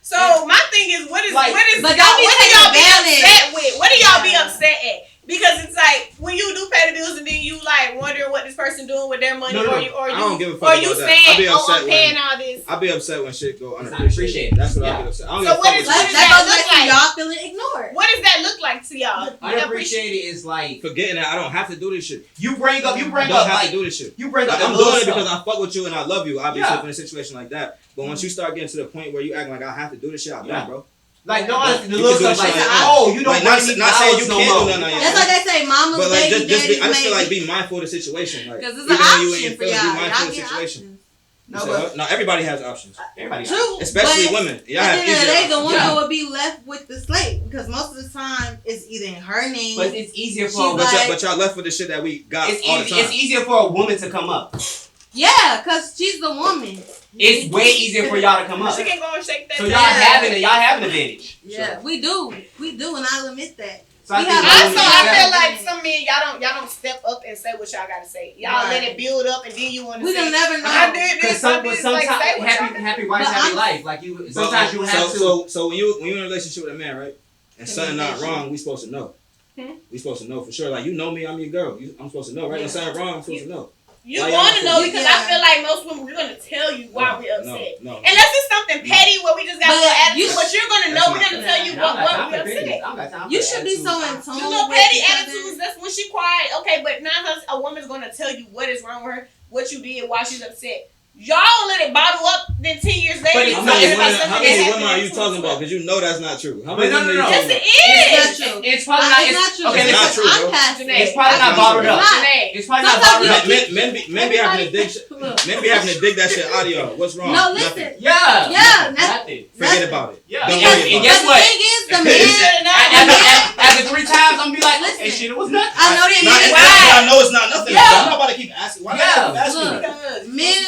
So my thing is, what do But y'all don't be be upset with? What do y'all be Yeah. upset at? Because it's like when you do pay the bills and then you like wondering what this person doing with their money, No. or I don't give a you fuck or you about that. I be saying, upset I'm paying when- all this. I be upset when shit go It's not unappreciated. appreciated. That's what I Yeah. get upset. I don't So give a what fuck is- what what you is say. That goes back look to like? y'all feeling ignored. What does that look like to y'all? Unappreciated is like Forgetting that I don't have to do this shit. you bring I up don't have like to do this shit. you bring up Like, I'm the little doing it stuff. because I fuck with you and I love you. Obviously, Yeah. in a situation like that. But once you start getting to the point where you act like I have to do this shit, I'm Yeah. done, bro. Like no, Yeah. the You little can do stuff like shit like- oh, you don't Like, want me not saying you no can't more. do nothing on your That's own. like they say, mama's But like, baby, just daddy's I just feel like maybe. be mindful of the situation. Like, Because it's even an when you option ain't for feeling, y'all. be mindful Y'all of the get situation. options. You said, no, everybody has options, Everybody. True. especially but women. Y'all at have the end of the day, easier the options. woman Yeah. would be left with the slate because most of the time it's either in her name. But it's easier She's for like- But y'all left with the shit that we got all the time. it's easier for a woman to come up. Yeah, because she's the woman. It's way easier for y'all to come up. She can go and shake that. So y'all down. having an advantage. Yeah, we do, and I'll admit that. So I We think have women- Also, I Yeah. feel like some men y'all don't step up and say what y'all gotta say. Y'all let it build up and then you want to We say, can never know. I did Because this, I did this. Like, sometimes say what y'all happy wives, But happy I'm- life. Like you, sometimes you have to. So when you're in a relationship with a man, right, and something not Communication. wrong, we supposed to know. Hmm? We supposed to know for sure. Like, you know me, I'm your girl. I'm supposed to know, right? When Yeah. something wrong, I'm supposed to know. You Why want to y'all know feel- because Yeah. I feel like most women we're gonna tell you why we're No, upset. no. Unless it's something petty where we just got a But little attitude, you- but you're gonna know. That's We're not gonna fair. tell you And I don't got what time we're for petty. upset. I don't got time for You should be attitude. so in You tune know, with petty each other. attitudes. That's when she quiet. Okay, but 9 times a woman's gonna tell you what is wrong with her, what you did, why she's upset. Y'all let it bottle up. Then 10 years later, But you it's How not- many talking about women, something how that many happened women are you in talking about? 2012. Because you know that's not true. How But many no, women no, are you no. talking Yes, about? it is. It's not true. It's probably not. It's not true. Okay, It's not Because true, bro. I'm past Janae, it. It's probably not I- bottled up. It's not. Janae, It's probably not Sometimes bottled up. Men be having to dig Look. men be having to dig that shit out of y'all. What's wrong? No, Nothing. listen. Yeah. Yeah, Nothing. Forget about it. Yeah. Don't Because, worry And about guess it. but what? the thing is, the You man. should've known. After 3 times, I'm gonna be like, Listen. hey, shit, it was nothing. I know they Nah, men. it's Why? not- I know it's not nothing. Yeah. I'm not about to keep asking. Why Yeah. not keep asking Look. me? Because Men,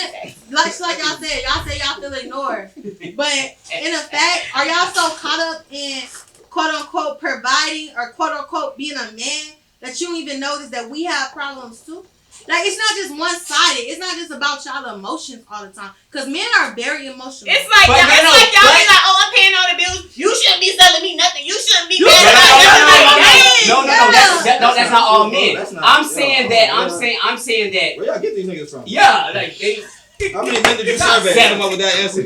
like y'all say y'all feel ignored. But in effect, are y'all so caught up in quote unquote providing or quote unquote being a man that you don't even notice that we have problems too? Like, it's not just one sided. It's not just about y'all emotions all the time. Because men are very emotional. it's like But y'all, no, it's no, like y'all be but- like, oh, I'm paying all the bills. You shouldn't be selling me nothing. You shouldn't be No, mad about nothing. Like, dang. no, that's not all men. That's not- I'm saying that. yeah. I'm saying that. Where y'all get these niggas from? Yeah, like How many men did you Not survey? seven. Come up with that answer.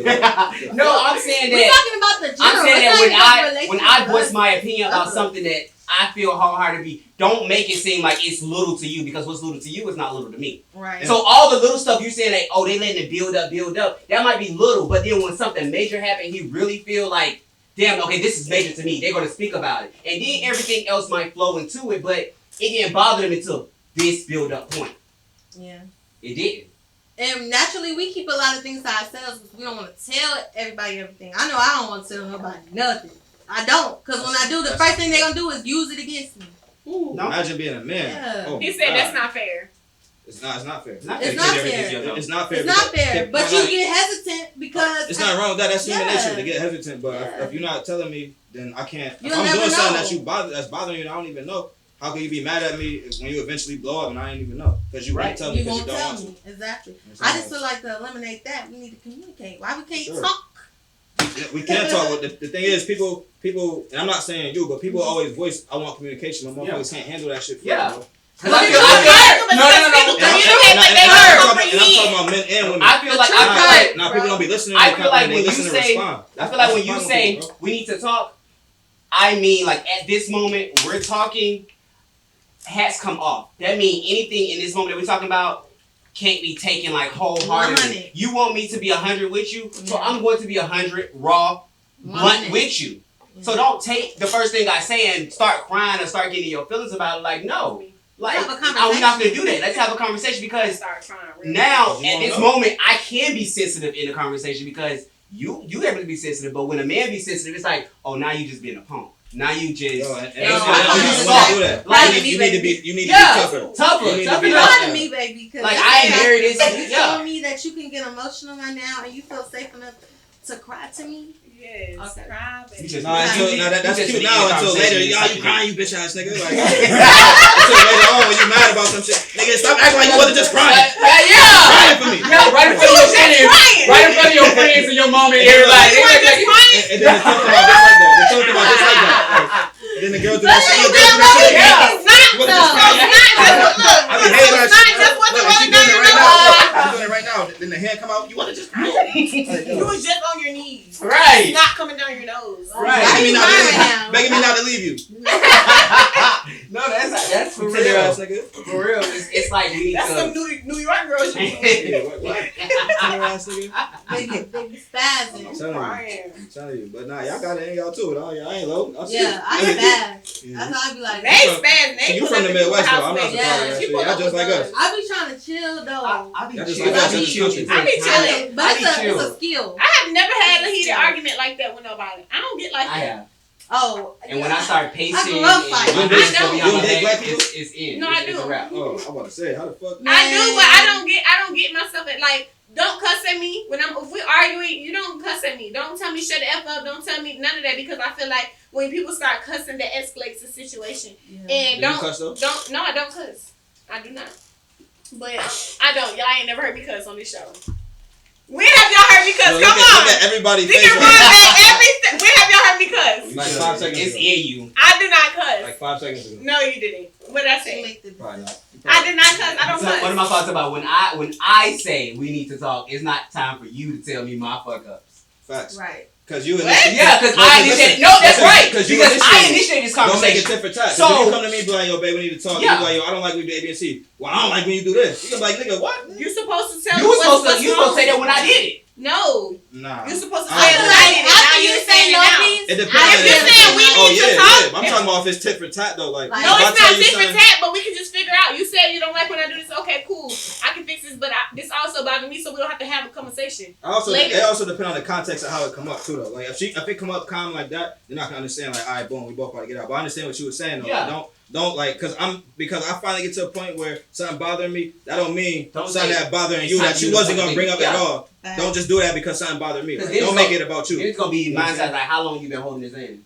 no, I'm saying We're that. talking about the general. I'm saying It's that not even when I relationship voice with my opinion about us. something that I feel hard to be, don't make it seem like it's little to you because what's little to you is not little to me. Right. So all the little stuff you saying, like, oh, they letting it build up, that might be little, but then when something major happens, he really feel like, damn, okay, this is major to me. They're gonna speak about it, and then everything else might flow into it, but it didn't bother them until this build up point. Yeah. It didn't. And naturally, we keep a lot of things to ourselves because we don't want to tell everybody everything. I know I don't want to tell nobody nothing. I don't. Because when I do, the first thing they're going to do is use it against me. No. Imagine being a man. Yeah. Oh, He said God. that's not fair. It's not fair. It's not fair. It's not fair. It's not because- fair. But why you not? get hesitant because... It's not wrong with that. That's human Yeah. nature to get hesitant. But Yeah. if you're not telling me, then I can't. If You'll I'm never doing something know. that's bothering you, and I don't even know. How can you be mad at me when you eventually blow up and I ain't even know? Because you won't tell me You because you won't don't tell want me. Exactly. to. I just feel like to eliminate that, we need to communicate. Why we can't Sure. talk? We can't talk. The thing is, people, and I'm not saying you, but people always voice, I want communication. My motherfuckers can't handle that shit. Yeah. Bro. Cause I But feel you like heard, but no, no, some no, people no. communicate what they And don't I'm talking comprehend. about men and women. I feel like Now people don't be listening. I they feel like they when you listen to say, respond. I feel like when you That's the say problem with people, we need to talk, I mean like at this moment we're talking, hats come off. That means anything in this moment that we're talking about can't be taken like wholeheartedly. 100. You want me to be 100 with you, so I'm going to be 100 raw, blunt with you. So don't take the first thing I say and start crying or start getting your feelings about it. Like, no. Like, we're not going to do that. Let's have a conversation because now, at this moment, I can be sensitive in the conversation because you able to be sensitive, but when a man be sensitive, it's like, oh, now you just being a punk. Now you just... You need to be tougher. You lie to me, baby. Because like, I ain't married this. You telling me that you can get emotional right now and you feel safe enough to cry to me? Yes. Okay. Cry, baby. That's cute now until later. Y'all, you crying, you bitch ass nigga. Like, until later on when you mad about some shit. Nigga, stop acting like you wasn't just crying. Crying for me. Yeah, right in front of your friends. Right in front of your friends and your mom and everybody. And then they talk about this like that. They talk about this like that. Then the girl do that shit. It's not just what you really doing it right now. Then the hand come out. You want to just cry? You was just on your knees. Right. It's not coming down your nose. Right. Begging me not to leave you. No, that's for real. For real. It's like we need That's to... some New York girls. Baby spazzing. I'm telling you. But nah, y'all got it in y'all too. Y'all ain't low. Yeah, I spaz. That's how I be like. They spaz. So you from the Midwest though? I'm not surprised. Y'all just like us. I be trying to chill though. I be chilling. I be chilling. But it's a skill. I have never had a heated argument like that with nobody. I don't get like that. I have. Oh. And when I start pacing, I grew up fighting. You don't date black people? It's in. No, I do. It's a wrap. Oh, I'm about to say, how the fuck? I do, but I don't get myself at like. Don't cuss at me when if we're arguing. You don't cuss at me. Don't tell me shut the f up. Don't tell me none of that because I feel like when people start cussing, that escalates the situation. Yeah. And do you cuss though? No, I don't cuss. I do not. But I don't. Y'all ain't never heard me cuss on this show. When have y'all heard me cuss? Come on. Look at everybody. You can run back everything. When have y'all heard me cuss? Like 5 seconds It's ago. in you. I do not cuss. Like 5 seconds ago. No, you didn't. What did I say? Probably not. I did not cuss. I don't So cuss. what am I talking about? When I say we need to talk, it's not time for you to tell me my fuck ups. Facts. Right. Because you Yeah, because I initiated. No, that's right. Because I initiated this Don't make conversation. it tit for tat. So if you come to me, be like, yo, babe, we need to talk. Yeah. You be like, yo, I don't like when you do A, B, and C. Well, I don't like when you do this. You gonna be like, nigga, what? You supposed to tell You me was supposed to say that when I did it. No. Nah. You supposed to I say don't it when I did it. Now After you you say saying no, it now. please. It depends. If you're saying we need to talk. I'm talking about if it's tit for tat though. Like, No, No, if I it's tell not you tit for something- tat, but we can just figure out. You said you don't like when I do this. Okay, cool. I can fix this, but this also bothers me, so we don't have to have a conversation. It also depends on the context of how it come up too though. Like if it come up calm like that, then I can understand like, all right, boom, we both about to get out. But I understand what you were saying though. Yeah. Like, don't like because I finally get to a point where something bothering me. That don't mean something that bothering you that you wasn't gonna bring up at all. Don't just do that because something bothered me. Like, don't make it about you. It's gonna be mindset like how long you been holding this in.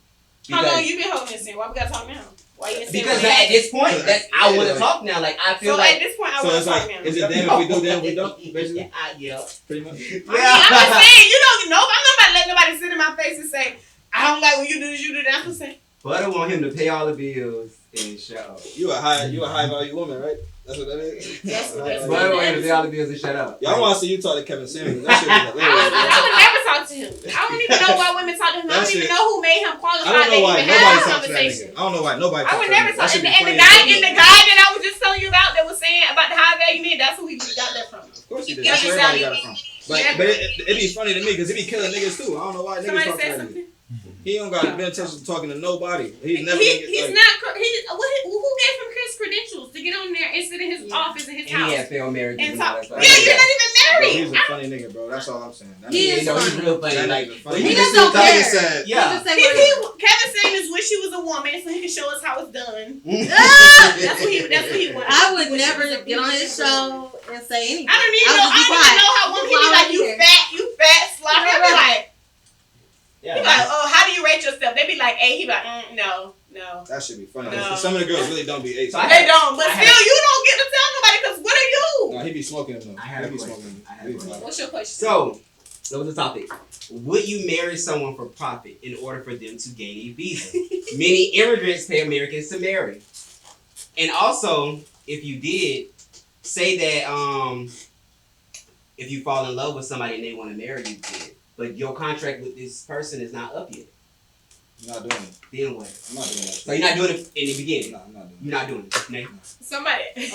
How long you been holding this in? Why we gotta talk now? Why you didn't say Because what at this point, I want to like- talk now. Like I feel So like. at this point, I So want it's to talk like, now. is it damn if we do, damn if we don't? Basically, Yeah. pretty much. I mean, I'm just saying, you don't know. I'm not about to let nobody sit in my face and say, I don't like when you do this, you do that. I'm just saying. But I want him to pay all the bills and shut up. You a high value woman, right? That's what that is. That's what that's But I want him to pay all the bills and shut up. Y'all want to see you talk to Kevin Samuels? That shit was I hilarious. would never talk to him. I don't even know why women talk to him. I don't even know who made him I qualified don't to know why even nobody have a talks to that conversation. nigga. I don't know why nobody. I would never That talk. should And be the funny. guy that I was just telling you about that was saying about the high value men, that's who he got that from. Of course he did. Yeah, That's where everybody got it from. But Yeah. it be funny to me because it be killing niggas too. I don't know why niggas Somebody talk to said that nigga. something. He don't got no intention of talking to nobody. He's never gonna get He's like. not. Who gave him his credentials to get on there and sit in his office in his And house he had failed marriages and and all talk? that Yeah, stuff. you're not even Bro, married. he's a funny nigga, bro. That's all I'm saying. That He nigga- is No, he's funny. real funny. that Like, nigga funny. He just don't That nigga care. said, yeah. Just say what Kevin Samuels wish he was a woman so he could show us how it's done. Ah! That's what he wanted. I would never get on his show and say anything. I don't even I know. would I just don't be even know quiet. how women can be like, you fat, sloppy. I be like, Yeah. he be like, oh, how do you rate yourself? They be like, hey, he be like, no. that should be funny. No. Some of the girls really don't be eight. So I They don't. But I still, you don't get to tell nobody because what are you? No, he be smoking them though. I had He a be question. smoking them. I had a He be question. smoking. What's your question? So, that was the topic. Would you marry someone for profit in order for them to gain a visa? Many immigrants pay Americans to marry. And also, if you did, say that if you fall in love with somebody and they want to marry you, but your contract with this person is not up yet. I'm not doing it. Then what? I'm not doing that. So you're not doing it in the beginning. No, I'm not doing it. You're not doing it. Nate? Somebody. He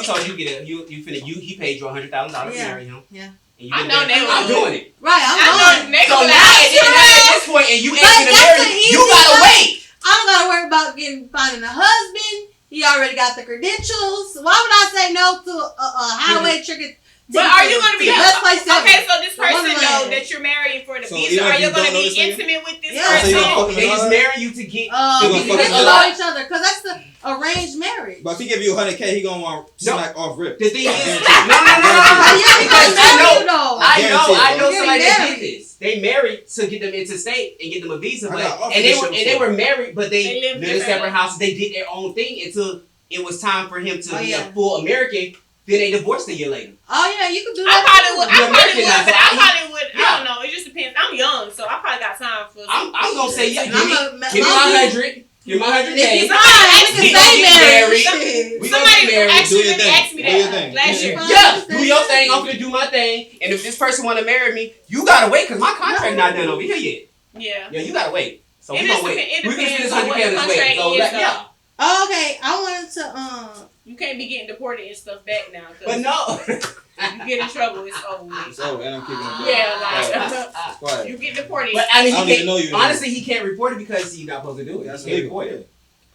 told you get it. He paid you $100,000 to marry him. Yeah. And you I did know that. they I'm would. doing it. Right, I I'm know going. nigga So would now at this point, and you But asking to that's marry the me, easy you gotta way. wait. I don't gotta worry about finding a husband. He already got the credentials. Why would I say no to a highway ticket? But are you gonna be Best place ever? okay? So this person Wonderland. know that you're marrying for the So visa. even Are if you you gonna don't know be this nigga? intimate with this Yeah. So person? you gonna fuck They just marry you to get. You gonna Because fuck they his know life? each other. Because that's the arranged marriage. But if he give you $100K, he gonna want smack off rip. The thing is, Guaranteed. no. Yeah, Because because you know. I know You're somebody that married. did this. They married to get them interstate and get them a visa, I but got offered and they this were shit before. married, but they They lived lived in separate differently. houses. They did their own thing until it was time for him to Oh, be yeah. a full American. Then they divorced a year later. Oh yeah, you can do I that. probably would. You're I probably American would. now, But so I I- probably would. I yeah. don't know. It just depends. I'm young, so I probably got time for. I'm gonna say yeah. And Give me I'm my 100. Give me my And if $100K. you fine, you We can gonna stay get married. married. We gonna Somebody get married. Do actually your really thing. asked me Do your that thing. last year. Yeah. Yeah, do your thing. I'm gonna do my thing. And if this person wanna marry me, you gotta wait because my contract not done over here yet. Yeah. Yeah, you gotta wait. So It we just gonna wait. it We can spend this depends on what $100K on the this way. contract So is, yeah. Oh, okay, I wanted to You can't be getting deported and stuff back now. But no. You get in trouble, it's over with. So, and I'm keeping it going. Yeah, like Quiet. you get deported. But I mean, I don't he even know can't, you. honestly, he can't report it because he's not supposed to do it. That's He can't legal. report it.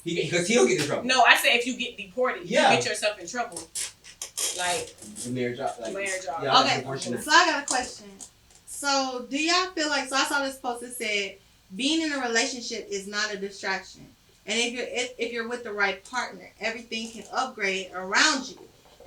Because he'll get in trouble. No, I said if you get deported, Yeah. you get yourself in trouble. Like The marriage, like, marriage. yeah, Okay, that's unfortunate. so I got a question. So, do y'all feel like? So I saw this post that said, "Being in a relationship is not a distraction, and if you're with the right partner, everything can upgrade around you."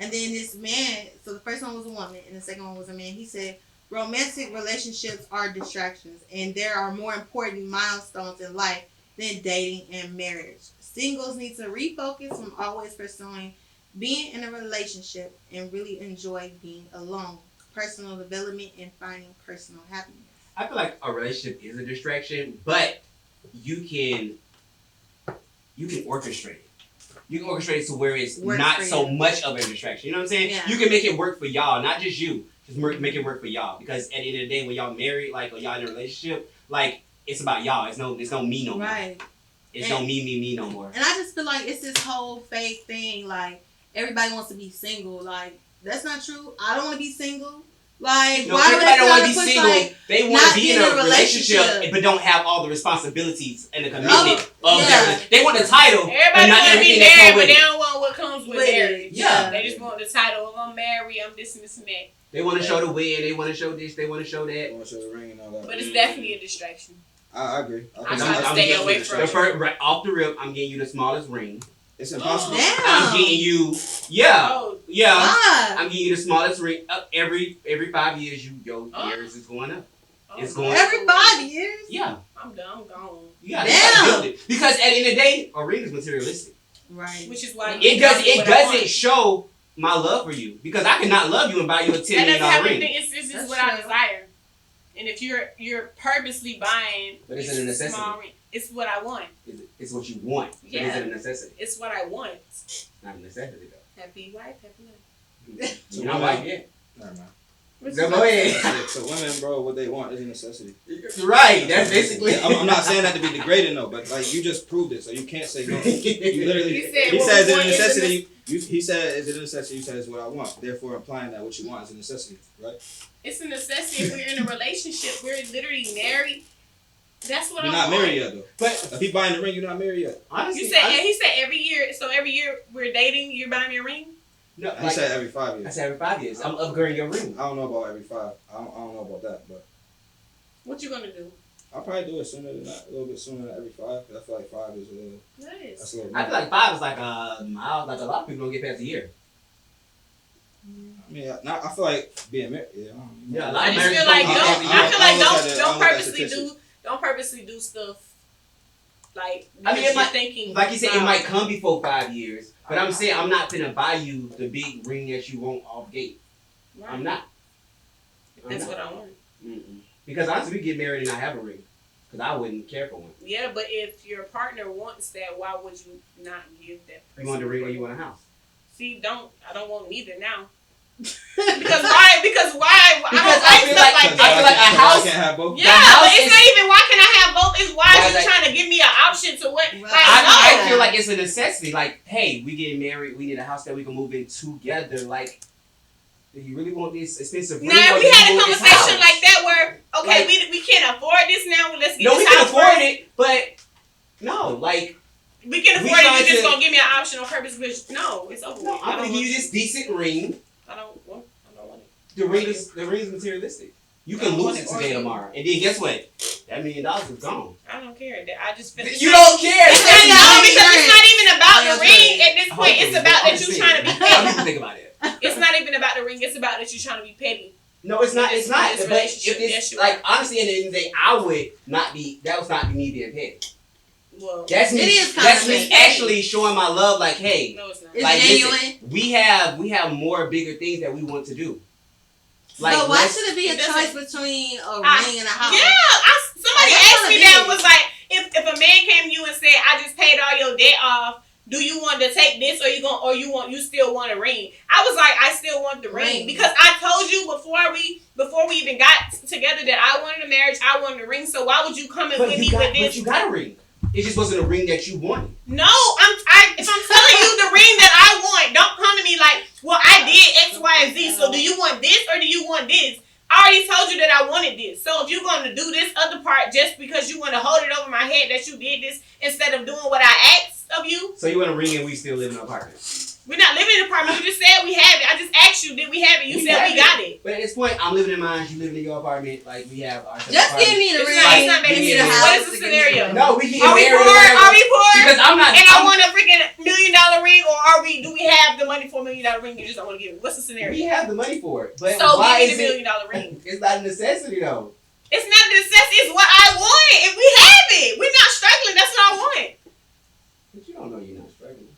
And then this man, so the first one was a woman, and the second one was a man. He said, "Romantic relationships are distractions, and there are more important milestones in life than dating and marriage. Singles need to refocus from always pursuing being in a relationship and really enjoy being alone. Personal development and finding personal happiness." I feel like a relationship is a distraction, but you can orchestrate it. You can orchestrate it to where it's Works not for so you. much of a distraction. You know what I'm saying? Yeah. You can make it work for y'all, not just you. Just make it work for y'all. Because at the end of the day, when y'all married, like, or y'all in a relationship, like, it's about y'all. It's no me no more. Right. It's And- no me no more. And I just feel like it's this whole fake thing. Like, everybody wants to be single. Like, that's not true. I don't want to be single. Like, No, why would everybody they don't want to try be to push, single. like, They want not to be in being a relationship, but don't have all the responsibilities and the commitment of yeah. their. They want the title, but everybody not want to everything be that married, comes but with they it. don't want what comes with With it. marriage. Yeah. They just want the title. I'm married. I'm this and this and that. They want to show the win. They want to show this. They want to show I that. want to show the ring and all that. But it's definitely a distraction. I agree. I try to stay away from The it. first, right off the rip, I'm getting you the smallest ring. It's impossible. Damn. I'm getting you, yeah, Oh, yeah. Why? I'm getting you the smallest ring. Up every 5 years, your Oh. years is going up. oh, It's going- Every 5 years? Yeah, I'm done. I'm gone. you gotta Damn. build it because at the end of the day, a ring is materialistic. Right. Which is why It doesn't show my love for you because I cannot love you and buy you a $10 That doesn't million have ring. anything. It's just That's what I true. desire. And if you're purposely buying, But it's a necessity. small ring, it's what I want. It's what you want. But Yeah. it's a necessity. It's what I want. It's not a necessity though. Happy wife, happy life. You're not like it. Never mind. No, go ahead. So women, bro, what they want is a necessity. Right. That's basically. I'm not saying that to be degrading though, but like you just proved it, so you can't say no. You literally. He said, He what says we it's a want is a necessity. He said it's a necessity. You said it's what I want. Therefore, implying that what you want is a necessity, right? It's a necessity. If we're in a relationship, we're literally married. That's what You're I not want. married yet though. But If he buying the ring, you're not married yet. honestly, You said, and he said every year. So every year we're dating, you're buying me a ring. no, He like, said every 5 I years. said every 5 years. I'm upgrading your ring. I don't know about every 5. I don't know about that, but What you gonna do? I'll probably do it sooner than that. A little bit sooner than every 5. 'Cause I feel like 5 is a little. Nice. That's a little. I feel like 5 is like a mile. Like a lot of people don't get past a year. I mean, I feel like being married. Yeah. I don't know. Yeah, a lot I of just marriages feel like don't get don't. past a I year. feel like I don't look at it- I don't don't look at purposely statistics. don't purposely do stuff like. I mean, because it might- you're thinking. Like you said, it wow. might come before 5 years. But I'm saying I'm not finna buy you the big ring that you want off gate. Right. I'm not. That's what I want. Mm-mm. Because honestly, we get married and I have a ring. Because I wouldn't care for one. Yeah, but if your partner wants that, why would you not give that person? You want the ring or you want a house? See, I don't want neither now. Because why? because why? I Because don't like stuff like I feel like that. a house. can't have both. Yeah, but it's not even why can I have both? It's why is you trying to give me an option to what? Like, I feel like it's a necessity. Like, hey, we getting married. We need a house that we can move in together. Like, do you really want this expensive? Now, if we had a conversation like that where, okay, Like, we can't afford this now, well, let's get no, this we can house afford first. it, but no, like. We can afford it, you just gonna give me an option on purpose, because no, it's over. No, I'm gonna give you this decent ring. I don't want it. The ring is materialistic. You can lose it today, tomorrow, and then guess what? That $1 million is gone. I don't care. I just feel You don't care. because it's not even about the ring at this point. It's about that you trying to be How petty. people think about it? It's not even about the ring. It's about that you trying to be petty. No, it's not. It's not. This But if relationship, it's yes, you like honestly, at the end of the day, I would not be. That was not me being petty. Well, That's me. It is kinda That's me petty. actually showing my love. Like, hey, no, it's not. It's like genuine. listen, we have more bigger things that we want to do. Like, So why let's- should it be a it doesn't- choice between a I- ring and a house? Yeah, somebody That's asked what me it that is. was like, if a man came to you and said, I just paid all your debt off, do you want to take this or you still want a ring? I was like, I still want the ring because I told you before we even got together that I wanted a marriage, I wanted a ring. So why would you come in with me with this? But you got a ring. It just wasn't a ring that you wanted. No, if I'm telling you the ring that I want, don't come to me like, well, I did X, Y, and Z. So do you want this or do you want this? I already told you that I wanted this. So if you're going to do this other part just because you want to hold it over my head that you did this instead of doing what I asked of you. So you want a ring and we still live in an apartment. We're not living in an apartment. You just said we have it. I just asked you, did we have it? You said we got it. But at this point, I'm living in mine. You living in your apartment. Like we have our. Just give me the It's ring. not Give me the making sense. house. What is the give me scenario? No, we can Are we get poor? married. Are we poor? Because I'm not. And I want a freaking $1 million ring, or do we have the money for $1 million ring? You just don't want to give it. What's the scenario? We have the money for it, but So why give me is the $1 million ring. It's not a necessity though. It's not the necessity. It's what I want. If we have it, we're not struggling. That's what I want. But you don't know you're not struggling.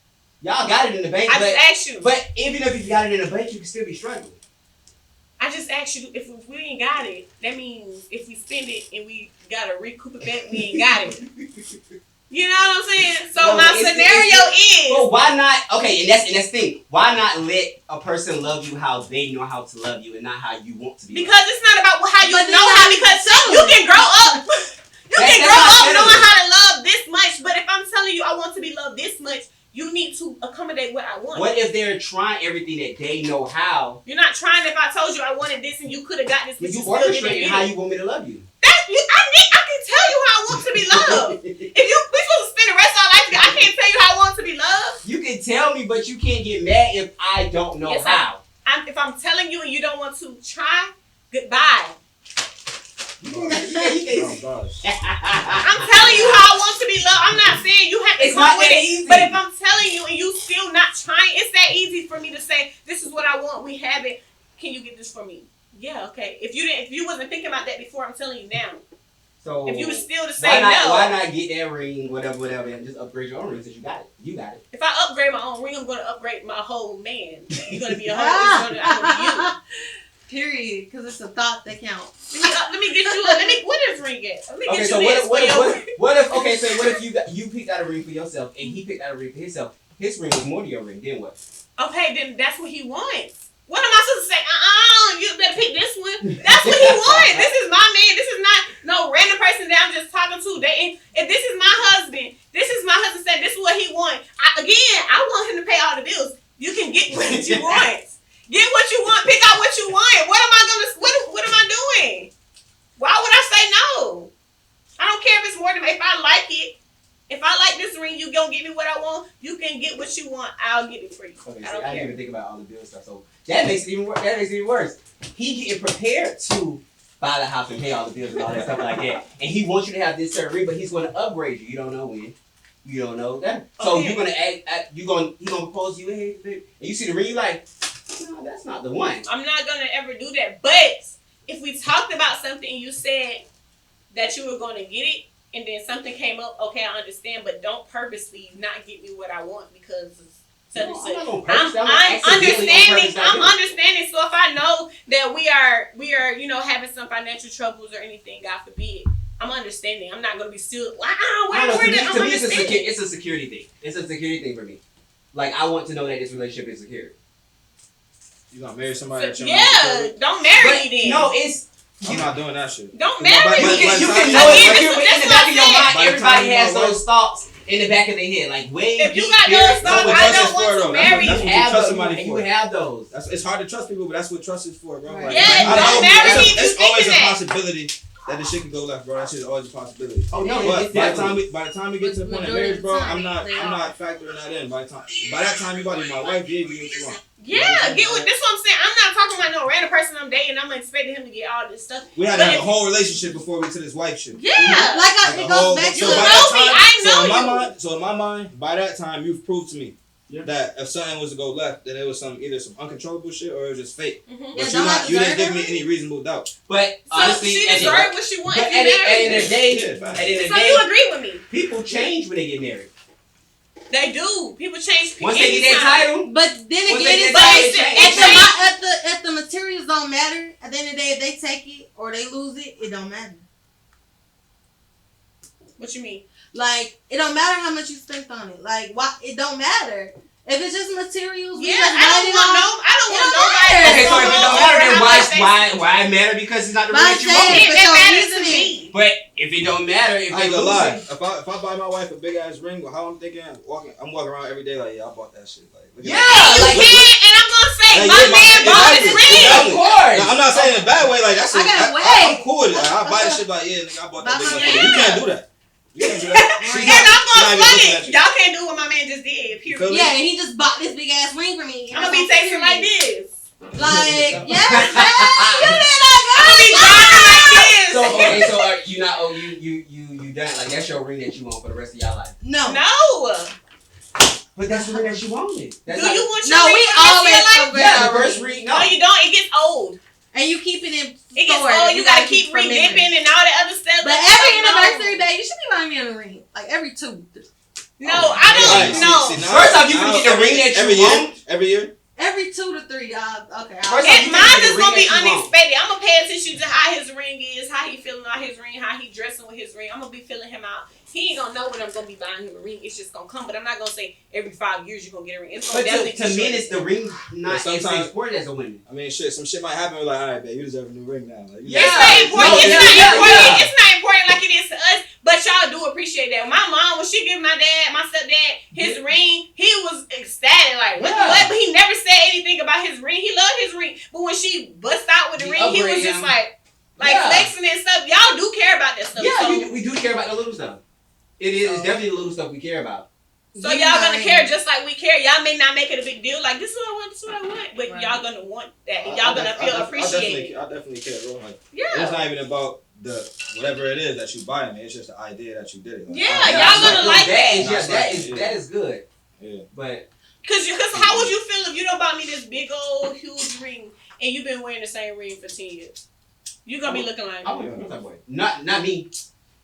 Y'all got it in the bank, I but just asked you. but even if you got it in the bank, you can still be struggling. I just asked you if we ain't got it. That means if we spend it and we gotta recoup it back, we ain't got it. You know what I'm saying? So No, my it's- scenario is. Well, why not? Okay, and that's the thing. Why not let a person love you how they know how to love you and not how you want to be loved? Because it's not about how you But know then how. you Because tell you them. can grow up. You That's can not grow up telling knowing them. how to love this much. But if I'm telling you I want to be loved this much, you need to accommodate what I want. What if they're trying everything that they know how? You're not trying. If I told you I wanted this and you could have got this, but You you still didn't orchestrating get how it. you want me to love you. I can tell you how I want to be loved. If we supposed to spend the rest of our life together, I can't tell you how I want to be loved. You can tell me, but you can't get mad if I don't know Yes, how. If I'm telling you and you don't want to try, goodbye. Oh gosh. I'm telling you how I want to be loved. I'm not saying you have to It's come not with that it. easy. But if I'm telling you and you still not trying, it's that easy for me to say, this is what I want. We have it. Can you get this for me? Yeah, okay. If you wasn't thinking about that before, I'm telling you now. So If you was still to say why not? no. Why not get that ring, whatever, and just upgrade your own ring since you got it? You got it. If I upgrade my own ring, I'm going to upgrade my whole man. You're going to be a whole. I'm gonna be you. Period. Because it's a thought that counts. Let me get you. What is ring at? Let me Okay, get so you this. what if you picked out a ring for yourself and he picked out a ring for himself? His ring was more to your ring. Then what? Okay, then that's what he wants. What am I supposed to say? You better pick this one. That's what he wants. This is my man. This is not no random person that I'm just talking to. If this is my husband saying this is what he wants. I want him to pay all the bills. You can get what you want. Get what you want. Pick out what you want. What am I doing? Why would I say no? I don't care if it's more than if I like it. If I like this ring, you gonna give me what I want. You can get what you want. I'll get it for you. Okay, I so don't I didn't care. even think about all the bill stuff. So that makes it even worse. That makes it even worse. He getting prepared to buy the house and pay all the bills and all that stuff like that, and he wants you to have this certain ring, but he's going to upgrade you. You don't know when. You don't know that. So Okay. you're gonna he's gonna propose to you, hey, babe, and you see the ring, you like, no, that's not the one. I'm not gonna ever do that. But if we talked about something and you said that you were gonna get it, and then something came up, okay, I understand, but don't purposely not get me what I want because such and No, such. I'm not gonna purpose that. I'm accidentally on understanding. purpose not I'm doing it. understanding. So if I know that we are having some financial troubles or anything, God forbid, I'm understanding. I'm not gonna be still. Wow, I don't know, where to I'm me it's understanding. a security thing. It's a security thing for me. Like I want to know that this relationship is secure. You gonna marry somebody that you're Yeah, don't marry then. No, it's. I'm not doing that shit. Don't By- marry by- me. by- You by- can by- know it, by- but in the back of your mind, By the everybody time has my those thoughts in the back of their head. Like, way If you deep got there, those That's thoughts, what I trust don't is want for, to though. marry That's you. what you trust somebody and for. you have those. It's hard to trust people, but that's what trust is for, bro. Right. Like, Yeah, I don't know marry it's me if you It's always a thinking that. possibility that this shit could go left, bro. That shit is always a possibility. Oh no, But it's by the definitely. time we get to the point of Majority marriage, of bro, the time, I'm not they are. factoring that in. By that time, you about to be my wife, yeah, you too long. Yeah, get with this. What I'm saying. I'm not talking about no random person I'm dating. I'm expecting him to get all this stuff. We had But to have if- a whole relationship before we to this wife shit. Yeah. Like it goes back to You know me, I know you. So in my mind, by that time, you've proved to me Yeah. that if something was to go left, then it was either some uncontrollable shit or it was just fake. Mhm. Yeah, But don't you didn't deserve give me it. any reasonable doubt. But So honestly, she at the deserves what she wants. but If you at the end marry of the her. day, Yeah, at facts. the end of So the you day, agree with me? people change when they get married. They do. People change. Once they get that anytime. title, But then Once again, they it's get like that, it if the materials don't matter, at the end of the day, if they take it or they lose it, it don't matter. What you mean? Like it don't matter how much you spent on it. Like why it don't matter. If it's just materials, we Yeah, just I don't want nobody. It don't that's matter. okay, so if it gonna don't go matter, over then how why much they- why it matter? Because it's not the But ring I'm that you want. saying- It But your matters to reasoning- me. But if it don't matter, if I they ain't gonna lose lie. it, If I buy my wife a big ass ring, how I'm thinking, I'm walking around every day like, yeah, I bought that shit. Like, look at yeah, that. You like can, and I'm gonna say, Like, my yeah, man bought exactly, this ring. exactly. of course. Now, I'm not saying in a bad way. Like that's I gotta I'm wait. cool with it. Like, I buy the shit like, yeah, nigga, I bought that Buy big my motherfucker. man. You can't do that. You can't do that. She's And I'm not gonna even fund looking it. at you. Y'all can't do what my man just did. Feel Period. me? Yeah, and he just bought this big ass ring for me. I'm gonna be tasting like this. Like, yes, man, you did not I'm gonna be driving like this. So okay, so are you not? Oh, you done? Like that's your ring that you want for the rest of your life. No. No. But that's the ring that you wanted. That's Do not you the- want your No, ring we for the rest of always your life? upgrade Yeah, the our first ring. ring. No, No, you don't. It gets old. And you keep it in It gets storage. old. You You gotta gotta keep for memory. re-dipping and all that other stuff. But every anniversary, babe, you should be buying me a ring. Like every 2. No, I Right, don't know. see, now- First off, you now finna get the ring that you every year. want. Every year. Every 2 to 3, y'all. Okay. I'll- First off, you Mine finna get is the gonna ring be that you want. unexpected. I'm gonna pay attention to how his ring is, how he feeling about his ring, how he dressing with his ring. I'm gonna be feeling him out. He ain't gonna know when I'm gonna be buying him a ring. It's just gonna come. But I'm not gonna say every 5 years you're gonna get a ring. It's gonna But definitely to be men, short. it's the ring not Yeah, as sometimes- important as a woman. I mean, shit. Some shit might happen. We're like, all right, babe, you deserve a new ring now. Like, Yeah. It's not important. No, it's yeah, not yeah, important. yeah. It's not important like it is to us. But y'all do appreciate that. My mom, when she gave my dad, my stepdad, his ring, he was ecstatic. Like, what the Yeah. what? But he never said anything about his ring. He loved his ring. But when she bust out with the You ring, he was upgrade just him. like Yeah. flexing and stuff. Y'all do care about that stuff. Yeah, so, we do care about the little stuff. It is. It's So- definitely the little stuff we care about. so Give me y'all my gonna ring. care just like we care. Y'all may not make it a big deal. Like, this is what I want, this is what I want. But Right. y'all gonna want that. And y'all gonna feel appreciated. I definitely care, bro. Like, Yeah. it's not even about the whatever it is that you buy me. It's just the idea that you did it. Like, Yeah, I- y'all gonna So like that. Is, that. yeah, that is good. Yeah. But Cause how would you feel if you don't buy me this big old huge ring and you've been wearing the same ring for 10 years? You gonna be looking like I wouldn't feel that way. Not me,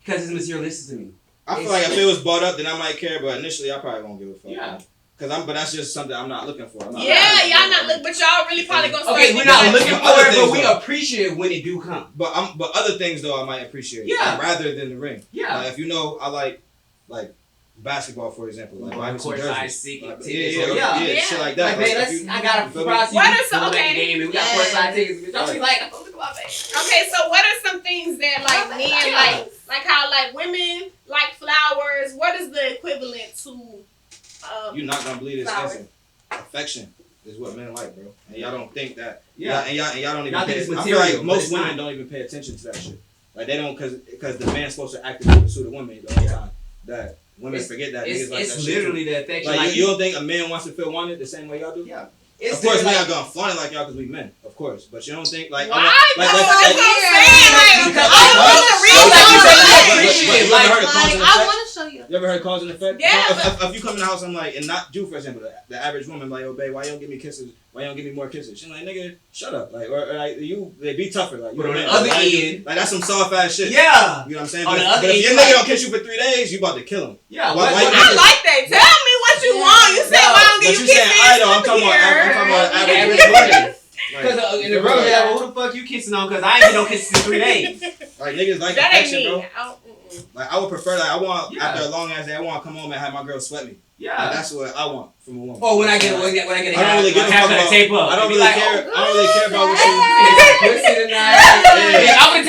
because it's materialistic to me. I feel like if it was bought up, then I might care. But initially, I probably won't give a fuck. Yeah. But that's just something I'm not looking for. I'm not yeah, looking y'all for not it. look, but y'all really probably gonna start Okay, we're thinking not like, looking But for other it, but things, we though. appreciate when it do come. But other things though, I might appreciate. Yeah. Rather than the ring. Yeah. Like, if you know, I like basketball, for example. Like buy me some Court size jerseys. ticket, Like, tickets, yeah, or- yeah, yeah. shit like that. Like, man, Like, if you- I got a you feel me? surprise you. What are some- at the okay. game and we got Yeah. court side tickets. I'll be like, oh, look at my face. Okay, so what are some things that like men like how like women like flowers? What is the equivalent to? You're not gonna believe this Flowers. answer. Affection is what men like, bro. And y'all don't think that. Yeah. And y'all don't even. Y'all think it's I feel material, like but most it's women not. don't even pay attention to that shit. Like they don't, cause the man's supposed to actively pursue the woman the whole time. That women It's- forget that. It's, Niggas like it's that shit literally too. the affection. Like you don't think a man wants to feel wanted the same way y'all do? Yeah. It's Of course, we're like, not gonna flaunt it like y'all because we men, of course. But you don't think like Why? like That's like what I'm saying. Like, Because I don't want to read like you said, all you that. appreciate you like- ever heard of cause Like, and I effect? want to show you. You ever heard cause and effect? Yeah, If you come in the house, I'm like, and not you, for example, the average woman, like, oh, babe, why you don't give me kisses? Why you don't give me more kisses? She's like, nigga, shut up. Like, or like, they be tougher. Like, you But on know the what I mean? other Like, end- like, that's some soft ass shit. Yeah. You know what I'm saying? On But, the other but if end, your like- nigga don't kiss you for 3 days, you about to kill him. Yeah. Why- why- I like that. Tell me what you want. You said No, why don't But give you you saying kisses? I though, I'm talking about Average average women. Like, Because in the brother, like, who the fuck you kissing on? Because I ain't get no kisses in 3 days. like niggas like That ain't affection, me. bro. I don't- Like I would prefer that. I want Yeah. after a long ass day, I want to come home and have my girl sweat me. Like, Yeah. that's what I want from a woman. Or when I get a I don't hair, really give a fuck haircut about- tape up. I don't Be really like, care. oh, I don't really care about what pussy you. tonight.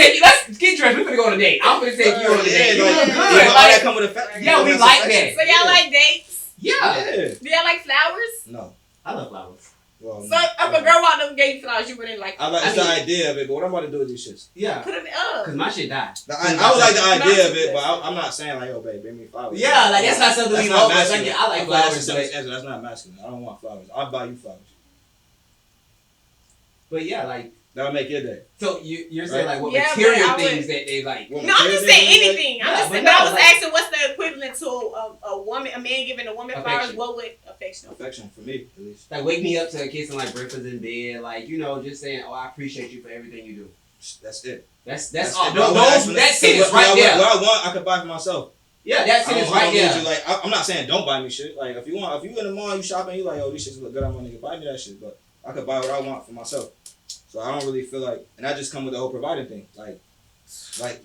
take you. Let's get dressed. We're gonna go on a date. I'm gonna take you on a date. You look good. All that come with effect. Yeah, we like that. So y'all like dates? Yeah. Do y'all like flowers? No. I love flowers. Well, So if a girl walked up and gave you flowers, you wouldn't like. I like the idea of it, but what I'm about to do with these shits. Yeah. Put them up. Cause my shit died. I would like the idea of it, but I'm not saying like, yo, babe, bring me flowers. Yeah, like that's not something we not love. masculine. I like flowers. That's not masculine. I don't want flowers. I'll buy you flowers. But yeah, like. That'll make your day. So you're saying like what Yeah, material but I things that they like? What No, I'm just saying anything. Yeah, I'm just but saying. no, I was like- asking what's the equivalent to a man giving a woman flowers. Affection. What would affection? Affection for me, at least. Like wake me up to a kiss and like breakfast in bed, like just saying, oh, I appreciate you for everything you do. That's it. That's all. it. Bro, That sentence right there. What I want, I could buy for myself. Yeah, that sentence I right don't need there. you, like, I'm not saying don't buy me shit. Like if you in the mall, you shopping, you like, oh, these shits look good on my nigga, buy me that shit. But I could buy what I want for myself. So I don't really feel like, and I just come with the whole providing thing. Like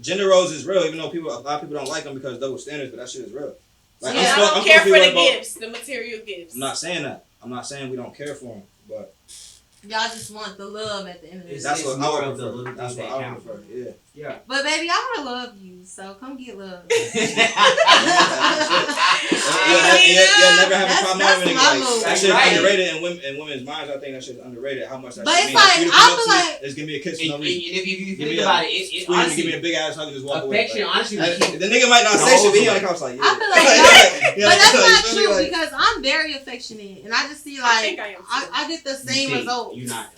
gender roles is real, even though a lot of people don't like them because of double standards, but that shit is real. Like, Yeah, I don't care for the about, gifts, the material gifts. I'm not saying that. I'm not saying we don't care for them, but Y'all just want the love at the end of the day. that's what I more would of the prefer. little That's things what that I would count. prefer. Yeah. But baby, I wanna love you, so come get love. You'll never have a problem That's with it. my Like, move. that shit's Right. underrated in women's minds. I think that shit's underrated. How much that But shit it's means. like, You I come up feel to me, like- just give me a kiss for And no if reason. you Give me think a- about it, it Squeeze me, honestly, give me a big ass hug and just walk away. affection, Like, honestly, the nigga might not say shit, but he like, I was like, yeah. I feel like Yeah, but that's you not feel me? true Like, because I'm very affectionate, and I just see I like think I am. I get the same results. You're not.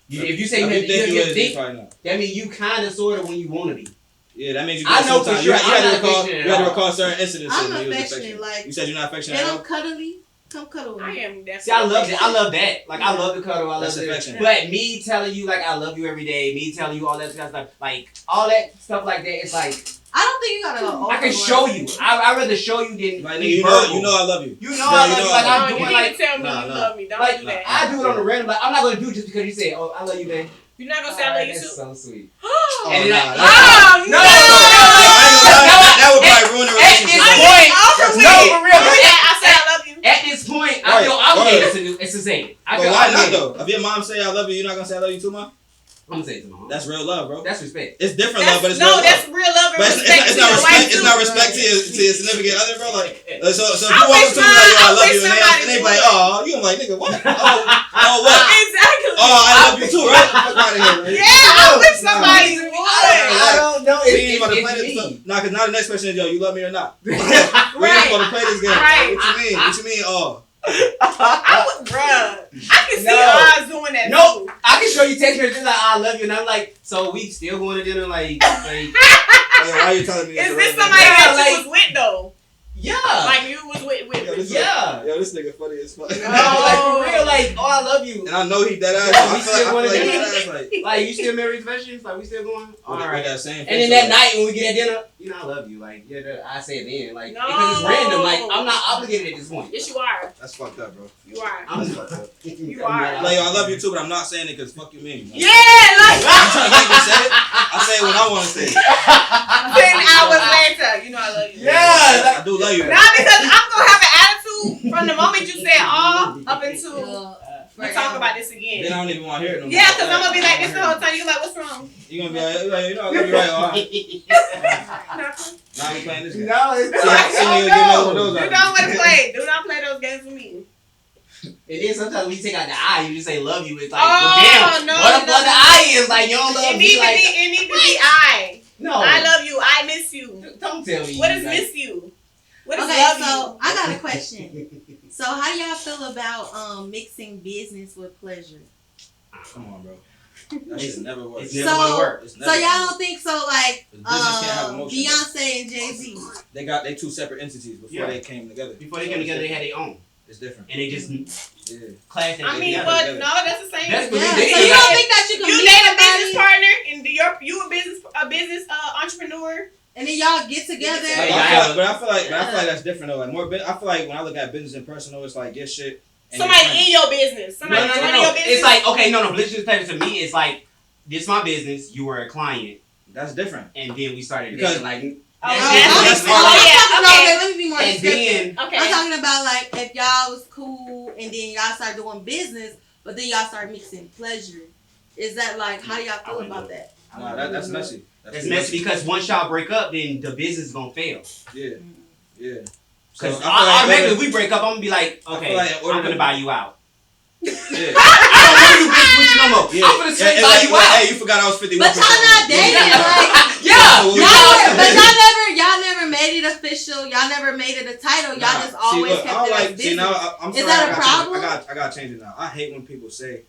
If you say if you think you is, you think, probably not. that means you kind of sort of when you want to be. Yeah, that means you. I know for sometimes. sure You I'm had to not recall. affectionate You at had to all. recall certain incidents. I'm when you was affectionate, like you said you're not affectionate and at I'm all. cuddly. Come cuddle with I me. am definitely. See, I love that. I love that. Like, I love the cuddle. I love That's it. affection. But me telling you, like, I love you every day, me telling you all that kind of stuff, like, all that stuff like that, it's like, I don't think you gotta go I can overboard. show you. I'd rather show you than Like, be nigga, verbal. you know I love you. You know I love you. Like, No, I'm you doing, need like, to tell me Nah, you nah. love me. Don't like, do that. I do it on a random, like, I'm not going to do it just because you say, oh, I love you, babe. You're not gonna say I love you That's too. so sweet. Oh, And then nah, I- Oh No, no! that would probably ruin the At this relationship. point, Over no, with. for real. I said I love you. At this point, I Right, feel obligated right. to say it. I But feel why not obligated. though? If your mom say I love you, you're not gonna say I love you too, mom? I'm gonna say it to my mom. That's real love, bro. That's respect. It's different love, but it's no, real love. that's real love and But respect. it's to not your respect. wife, It's too. not respect to your significant other, bro. Like, so if I you walk wish up to me like, yo, I I love wish you, and somebody they be like, would. oh, you like, nigga, what? Oh, what? Exactly. Oh, I love you too, right? Fuck out of here, man. Yeah, I wish somebody would. I don't know. We ain't about to play It's this. me. Nah, cause now the next question is, yo, you love me or not? We ain't Right. about to play this game. Right. What you mean? What you mean? Oh, I would, bruh. I can see No. Oz doing that. No, too. I can show you text messages like I love you, and I'm like, so we still going to dinner, like hey, why are you telling me? Is it's a this real somebody nigga? that like- you was with though? yeah, Like you was with Yo, this Yeah. Yo, this nigga funny as fuck. no, like for real, like oh I love you, And I know he dead ass. Yeah, I we feel still like wanna he do dead it. ass. Like, like you still married specials, like we still going, all with right. that same And then face, that night when we get at dinner, you know I love you, like yeah, I say it then, like because it's No. random, like I'm not obligated at this point. Yes, you are. That's fucked up, bro. You are. I'm You are. Like, yo, I love you too, but I'm not saying it because fuck you mean. Like, Yeah, like I'm trying to make you say it. I say it when I want to say it. 10 hours later, you know I love you. Yeah, I do love you. Nah, because I'm gonna have an attitude from the moment you said all up until we talk about this Then again. I don't even want to hear it no more. Yeah, because I'm gonna be like this the whole time. You like, what's wrong? You're gonna be like, you know, I love you right. All right. Nothing. Now we playing this game. no, it's See, nigga get another one of those Do out. not want to play. Do not play those games with me. And then sometimes when you take out the I, you just say love you. It's like, Oh, well, damn, no, what if no, the I is like you don't love It me? need to Like, be. It need to be I. no, I love you. I miss you. Don't tell me. What is like, miss you? What is Okay, love so you? I got a question. So how do y'all feel about mixing business with pleasure? Come on, bro. That shit never works. It's never gonna work. It's So never y'all gonna don't think so? Like Business can't have emotion. Beyonce and Jay-Z. They two separate entities before Yeah. they came together. Before they came together, they had their own, It's different. and they just Yeah. clashed I it mean, together. but no, that's the same. That's Yeah. what So we you did. don't think that you can You meet date a somebody business partner, and you a business entrepreneur. and then y'all get together? Like, But I feel like that's different though. Like more, I feel like when I look at business and personal, it's like your shit. And your Somebody friends. in your business. No, Somebody no, no, running no. your business. It's like okay, no. Business pleasure to me is like this my business. You were a client, That's different. and then we started Because- dating. Like Oh, that's I'm part of talking yeah, about, okay. let me be more and descriptive. then Okay. I'm talking about like if y'all was cool and then y'all start doing business, but then y'all start mixing pleasure. Is that like how y'all feel wouldn't about do that? Nah, that's messy. It's messy because once y'all break up, then the business is gonna fail. Yeah. Yeah. Because So, I feel like automatically, if we break up, I'm gonna be like, okay, like in order I'm gonna to- buy you out. Yeah. I don't want you bitch with you no more. Yeah. I'm gonna straight Yeah, buy like, you out. Hey, you forgot I was 51%. But y'all not dating. Like, Yeah. y'all never made it official. Y'all never made it a title. Y'all just always kept it as business. I'm sorry, Is that a I problem? got to change it now. I hate when people say,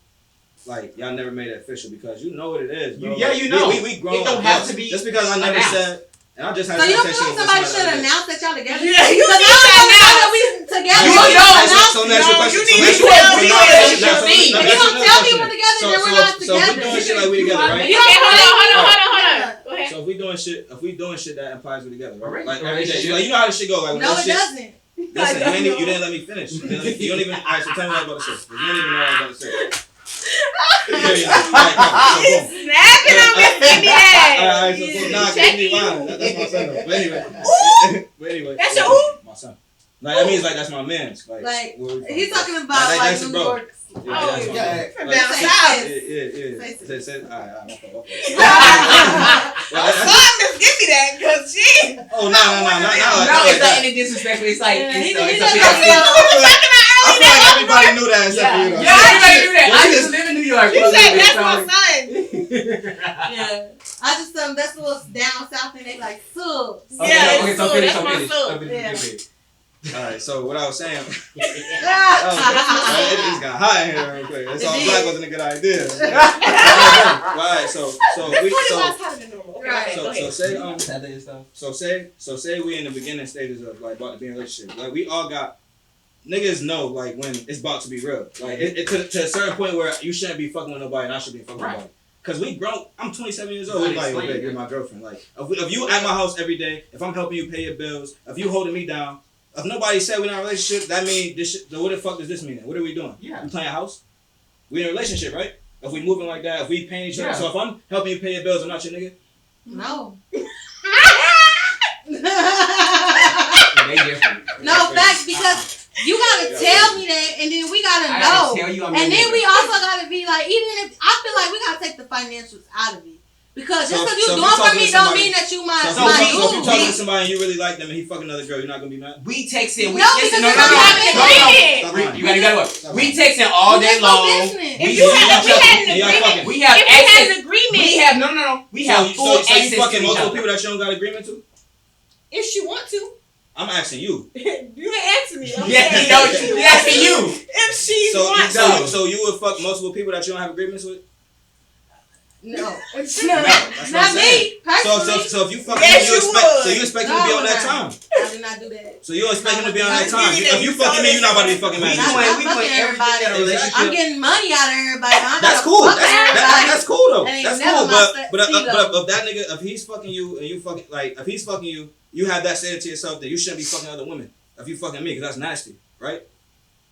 like, y'all never made it official because you know what it is, bro. Yeah, you know. We grown It don't up. have to be Just because I never announced. said, and I just had So a you don't feel conversation like with somebody somebody should the other day. announce that y'all together? Yeah, you Because need I to don't know announce. that we together. You We know. don't announce So it. next No, question. you So need next to question. tell me So what next it should question. be. Let me If you ask don't another tell me question. we're together, So then we're not if we doing together. shit like we together, right? You don't Okay, hold know. on. Go ahead. So if we doing shit that implies we together, right? Alright. Like every day. Relationship. Like you know how this shit go. Like when No, this it shit. doesn't. Listen, you didn't let me finish. You don't even. Alright, so tell me what I'm about to say. You don't even know what I'm about to say. Alright, Snapping on Miss Indy Alright, so boom. Nah, Check give me you. mine. That's my son. Though. But anyway. That's your who? My son. Like that means like that's my man's. Like Like, where we from? he's talking about Like, like that's New bro. York. Yeah, Oh, that's my yeah. man. From Like, down Say south. sis. Yeah. Say, alright, my fault. Son, just give me that, cause she. Oh, no, No, like it's that. not any disrespectful. It's like, Yeah, he it's just a talking big about- I feel like everybody knew that except for you, though. Yeah, everybody do that. Yeah, I you used to live in New York. You for a said little that's bit, my so- son. Yeah. I just that's what's down south and they like subs. Okay, Yeah, okay, it's so cool. finish, That's so my finish. son. So finish, Yeah. finish. Alright, so what I was saying. Yeah. It just got hot in here real quick. It's all It black did. wasn't a good idea. Right, so Right. say we in the beginning stages of like about to be in a relationship. Like we all got niggas know like when it's about to be real. Like it to a certain point where you shouldn't be fucking with nobody and I should be fucking with nobody. Cause we grown. I'm 27 years old. Right, Like, explain, okay, yeah. you're my girlfriend. Like, if you at my house every day, if I'm helping you pay your bills, if you holding me down, if nobody said we're not in a relationship, that mean this shit. What the fuck does this mean? Then? What are we doing? Yeah. We playing house. We in a relationship, right? If we moving like that, if we paying each other. Yeah. So if I'm helping you pay your bills, I'm not your nigga. No. They different. No, facts, because you gotta tell me that, and then we gotta I know. gotta tell you I'm And your then nigga. we also gotta be like, even if I feel like we gotta take the financials out of it, because just So- because you so if doing you for talking me to don't somebody- mean that you my So if my you talking dude. to somebody and you really like them and he fucking another girl, you're not gonna be mad. We texting. We No, listen, because no, we no, don't have an no, no, no. agreement. Stop We- lying. You gotta what? Stop We lying. texting all day That's no long. business. If you had an Y'all agreement, fucking. We have if you had access. an agreement, We have no. We have full so access you to fucking each multiple other. people that you don't got agreement to? if she want to, I'm asking you. you didn't answer me. I'm Yeah, saying no, if she we asking you. If she So wants No. so you would fuck multiple people that you don't have agreements with? No, that's not what I'm me personally. So if you fucking Yes, him, you would. you expect him to be on that time. I do not do that. So you expect him to be on that No, time. you If you fucking me, you're not about to be fucking We mad. Not- at me. not doing fucking everything in a everybody. relationship. I'm getting money out of everybody. I'm That's not cool. fucking everybody. That's cool though. That ain't That's never cool. my But stilo. if that nigga, if he's fucking you and you fucking like, if he's fucking you, you have that stated to yourself that you shouldn't be fucking other women. If you fucking me, because that's nasty, right?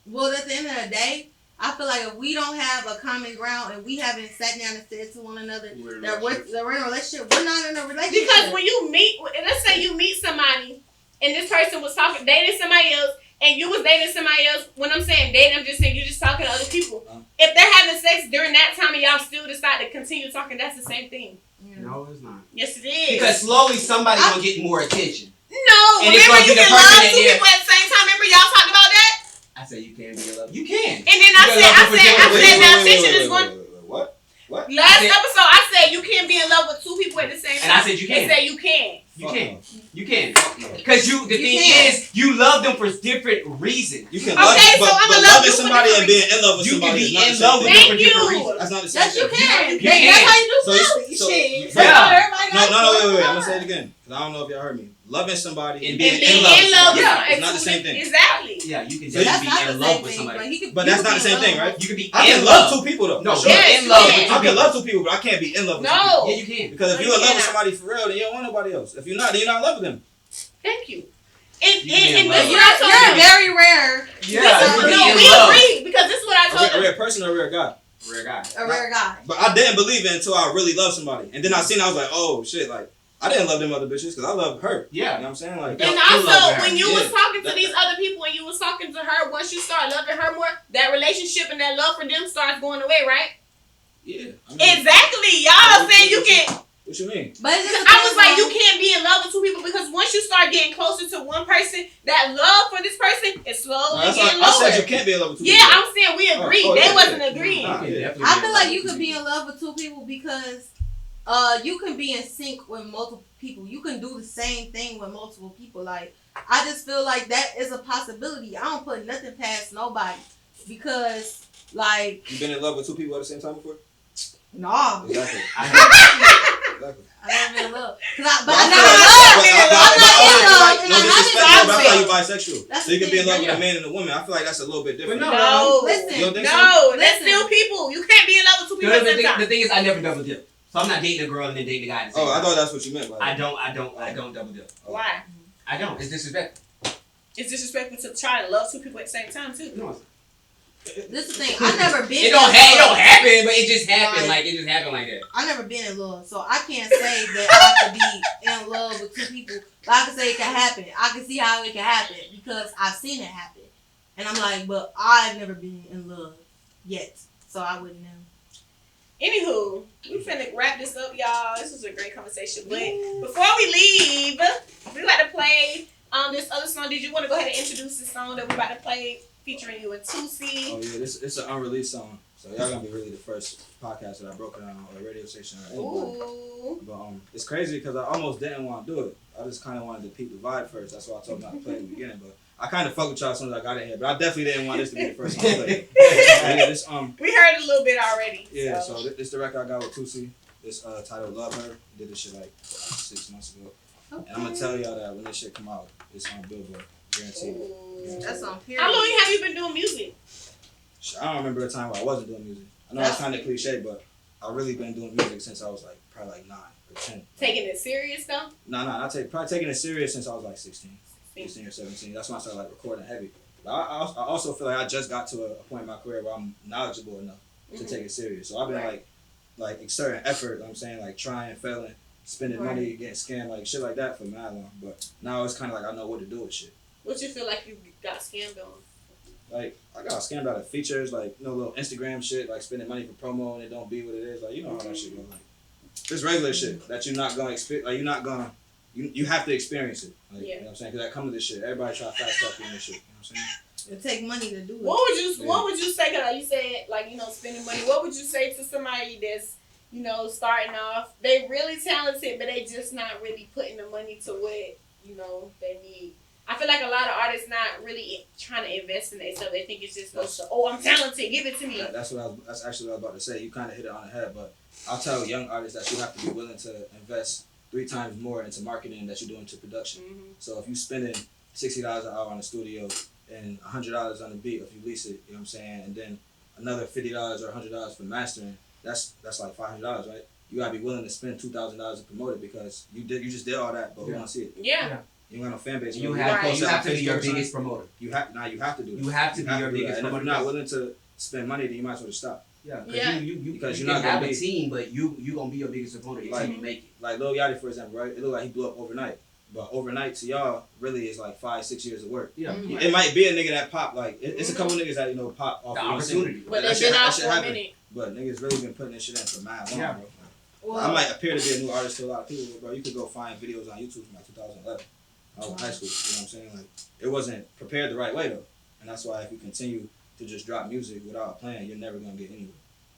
Well, at the end of the day, I feel like if we don't have a common ground and we haven't sat down and said to one another that we're in a relationship, we're not in a relationship. Because when you meet, let's say you meet somebody and this person was dating somebody else and you was dating somebody else. When I'm saying dating, I'm just saying you just talking to other people. If they're having sex during that time and y'all still decide to continue talking, that's the same thing. No, it's not. Yes, it is. Because slowly somebody's gonna get more attention. no, And it's remember gonna you be the can person love that two they're- people at the same time. Remember y'all talked about that? I said you can be in love. You can. And then I said now attention is going. What? Last said- episode, I said you can't be in love with two people at the same time. And I said you can. They said you can. You can. You can. Because the thing can. is, you love them for different reasons. You can Okay, love, so but, I'ma but love loving you for somebody and different being in love with You can somebody be is not in the love same with thing. them for Thank different you. reasons. That's not the same yes, you thing. can. You That's can. how you do So stuff. you- so- Shit. So Yeah. not everybody No, gotta wait. do I'm it. gonna say it again because I don't know if y'all heard me. Loving somebody And and being being in love with somebody Yeah, is not the same thing. Exactly. Yeah, you can So just That's be not in the love same with thing. somebody. But, he could, But you that's could not the be same in thing, love. right? You can be I in can love. love two people though. No, for you're sure. Yes, in love you with two can. I can people. love two people, but I can't be in love with two people. No. Yeah, you can. Because if No, you're in you love with cannot. somebody for real, then you don't want nobody else. If you're not, then you're not in love with them. Thank you. And You can and love. this is what I told You're you. very rare. Yeah, This is- you can be no, in we love. agree because this is what I told A you. rare person or a rare guy. Rare guy. A rare guy. But I didn't believe it until I really loved somebody. And then I seen I was like, oh shit, like I didn't love them other bitches because I love her. You know Yeah. what I'm saying? Like Yeah. And You love also, her. when you was Yeah. talking to these other people and you was talking to her, once you start loving her more, that relationship and that love for them starts going away, right? Yeah. Exactly. Y'all saying you can. What you mean? But it's just I was like, you can't be in love with two people because once you start getting closer to one person, that love for this person is slowly getting lower. I said you can't be in love with two Yeah, people. I'm saying we agreed. Oh, They yeah, wasn't yeah. agreeing. Nah, yeah. I feel like you could be in love with two people because you can be in sync with multiple people. You can do the same thing with multiple people. Like, I just feel like that is a possibility. I don't put nothing past nobody because, like, You been in love with two people at the same time before? no. Exactly. Exactly. I never been in love. But I'm I not in love. I'm not in love. And No I disrespect, haven't but I feel like you're bisexual. That's So you the can be in love thing. with a man and a woman. I feel like that's a little bit different. But No, Listen. You don't think so? no, that's Listen. still people. You can't be in love with two people at the same The time. thing is, I never double dip. So I'm not dating a girl and then dating a guy. At the same Oh, I time. thought that's what you meant by I that. don't double dip. Why? I don't. It's disrespectful. It's disrespectful to try to love two people at the same time too. No, This is the thing. I never been. it don't in love. happen, but it just happened. Like- Like it just happened like that. I never been in love, so I can't say that I could be in love with two people. But I can say it can happen. I can see how it can happen because I've seen it happen, and I'm like, but I've never been in love yet, so I wouldn't know. Anywho, we finna wrap this up, y'all. This was a great conversation. But before we leave, we about to play this other song. Did you want to go ahead and introduce the song that we're about to play featuring you and Toosi? Oh yeah, it's an unreleased song. So y'all gonna be really the first podcast that I broke it on, or a radio station or anybody. Ooh. But it's crazy because I almost didn't want to do it. I just kind of wanted to peep the vibe first. That's why I told them not to play in the beginning. But I kind of fucked with y'all as soon as I got in here. But I definitely didn't want this to be the first song I played. Yeah, this We heard a little bit already. yeah. So. So this the record I got with Toosi. It's titled "Love Her." Did this shit like 6 months ago. And I'm gonna tell y'all that when this shit come out, it's on Billboard, guaranteed. Ooh. That's on period. How long have you been doing music? I don't remember a time where I wasn't doing music. I know it's kind of cliche, but I've really been doing music since I was like probably like 9 or 10. Taking it serious though? Nah. Probably taking it serious since I was like 16 or 17. That's when I started like recording heavy. But I also feel like I just got to a point in my career where I'm knowledgeable enough to take it serious. So I've been like exerting effort. You know what I'm saying, like trying, failing, spending money, getting scammed, like shit like that for mad long. But now it's kind of like I know what to do with shit. What you feel like you got scammed on? Like I got scammed out of features, like little Instagram shit, like spending money for promo and it don't be what it is. Like you know how that shit goes. Like this regular shit that you're not gonna experience. Like you're not gonna. You have to experience it. Like, You know what I'm saying? Because I come to this shit. Everybody try to fast talk you and this shit. You know what I'm saying? It take money to do it. What would you say? Cause you said like spending money. What would you say to somebody that's starting off? They really talented, but they just not really putting the money to what they need. I feel like a lot of artists not really trying to invest in themselves. They think it's just I'm talented, give it to me. That's actually what I was about to say. You kind of hit it on the head, but I'll tell young artists that you have to be willing to invest 3 times more into marketing that you're doing to production. Mm-hmm. So if you're spending $60 an hour on the studio and $100 on the beat, if you lease it, you know what I'm saying, and then another $50 or $100 for mastering, that's like $500, right? You gotta be willing to spend $2,000 to promote it because you just did all that, but who wanna see it? Yeah. You ain't got no fan base. You have to be your biggest promoter. You have to do that. You have to be your do biggest that. And if promoter. you're not willing to spend money, then you might as well just stop. Yeah, Yeah. because you're you not can have gonna a be- team, but you gonna be your biggest opponent. Your team will make it. Like Lil Yachty, for example, right? It looked like he blew up overnight. But overnight to y'all really is like 5-6 years of work. Yeah, It might be a nigga that pop like it's a couple niggas that pop off the one opportunity. single. But That they've shit- been that out shit for a happen. minute. But niggas really been putting this shit in for mad long, Yeah. bro. Well, I might appear to be a new artist to a lot of people, bro. You could go find videos on YouTube from like 2011. I was in high school, you know what I'm saying? Like, it wasn't prepared the right way, though. And that's why if you continue to just drop music without a plan, you're never going to get anywhere.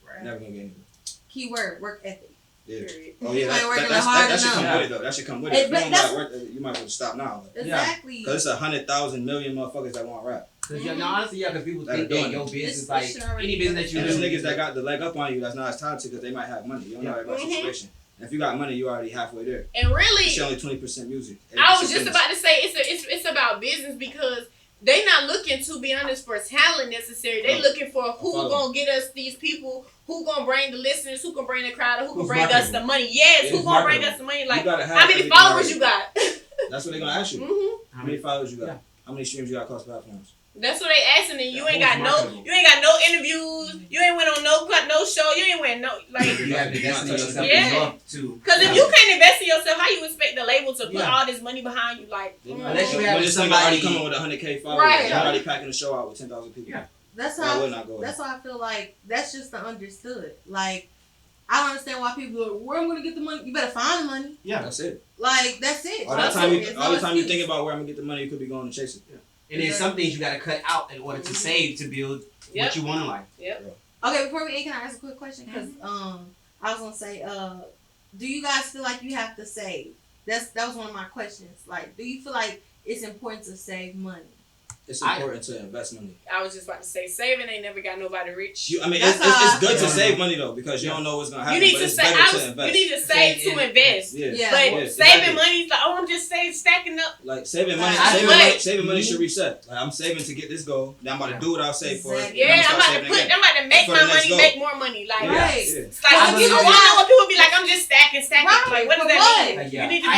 Right. You're never going to get anywhere. keyword work ethic. Yeah. Period. Oh, yeah. You ain't working hard That should come enough. with it, though. That should come with Hey, it. If you but don't that's- like work, you might as well stop now. Exactly. Because it's 100,000 million motherfuckers that want rap. Cause honestly, because people That think are doing that your it. business, This like shit already any business that you And do, there's niggas that got the leg up on you that's not as talented because they might have money. You don't know everybody's situation. And if you got money, you already halfway there. And really, It's only 20% music. I was 80% just business. about to say it's about business because they not looking, to be honest, for talent necessary. They looking for who gonna get us these people, who gonna bring the listeners, who gonna bring the crowd, who gonna Who's bring us marketable. the money. Yes, who Who's gonna bring us marketable. the money? You Like, gotta have how many everything followers already. you got? That's what they're gonna ask you. Mm-hmm. How many followers you got? Yeah. How many streams you got across platforms? That's what they asking, and you Yeah, ain't who's got marketable? you ain't got no interviews, you ain't went on no show, you ain't went no like. you have to invest in yourself Yeah. enough to. Cause if you can't invest in yourself, how you expect the label to put Yeah. all this money behind you? Like, Unless you When have this nigga somebody- already coming with 100K followers, Right. you're already packing the show out with 10,000 people. Yeah. That's I how would not go that's why I feel like that's just the understood. Like I don't understand why people are like, where I'm gonna get the money. You better find the money. Yeah. That's it. Like that's it. All That's the time, it. all the time you excuse. think about where I'm gonna get the money, you could be going to chase it. And then some things you gotta cut out in order to save to build what you want in life. Okay, before we end, can I ask a quick question? Because I was gonna say, do you guys feel like you have to save? That was one of my questions. Like, do you feel like it's important to save money? It's important to invest money. I was just about to say, saving ain't never got nobody rich. It's good to save money though because you don't know what's gonna happen. You need but to it's save. better to invest. You need to save to invest. Yeah. But saving money is like, oh, I'm just stacking up. Like saving money should reset. Like I'm saving to get this goal. Now I'm about to do what I'll save for it. Yeah, I'm about to make my money, make more money. Like, it's like I don't know what people be like. I'm just stacking. Like, what does that mean? You need to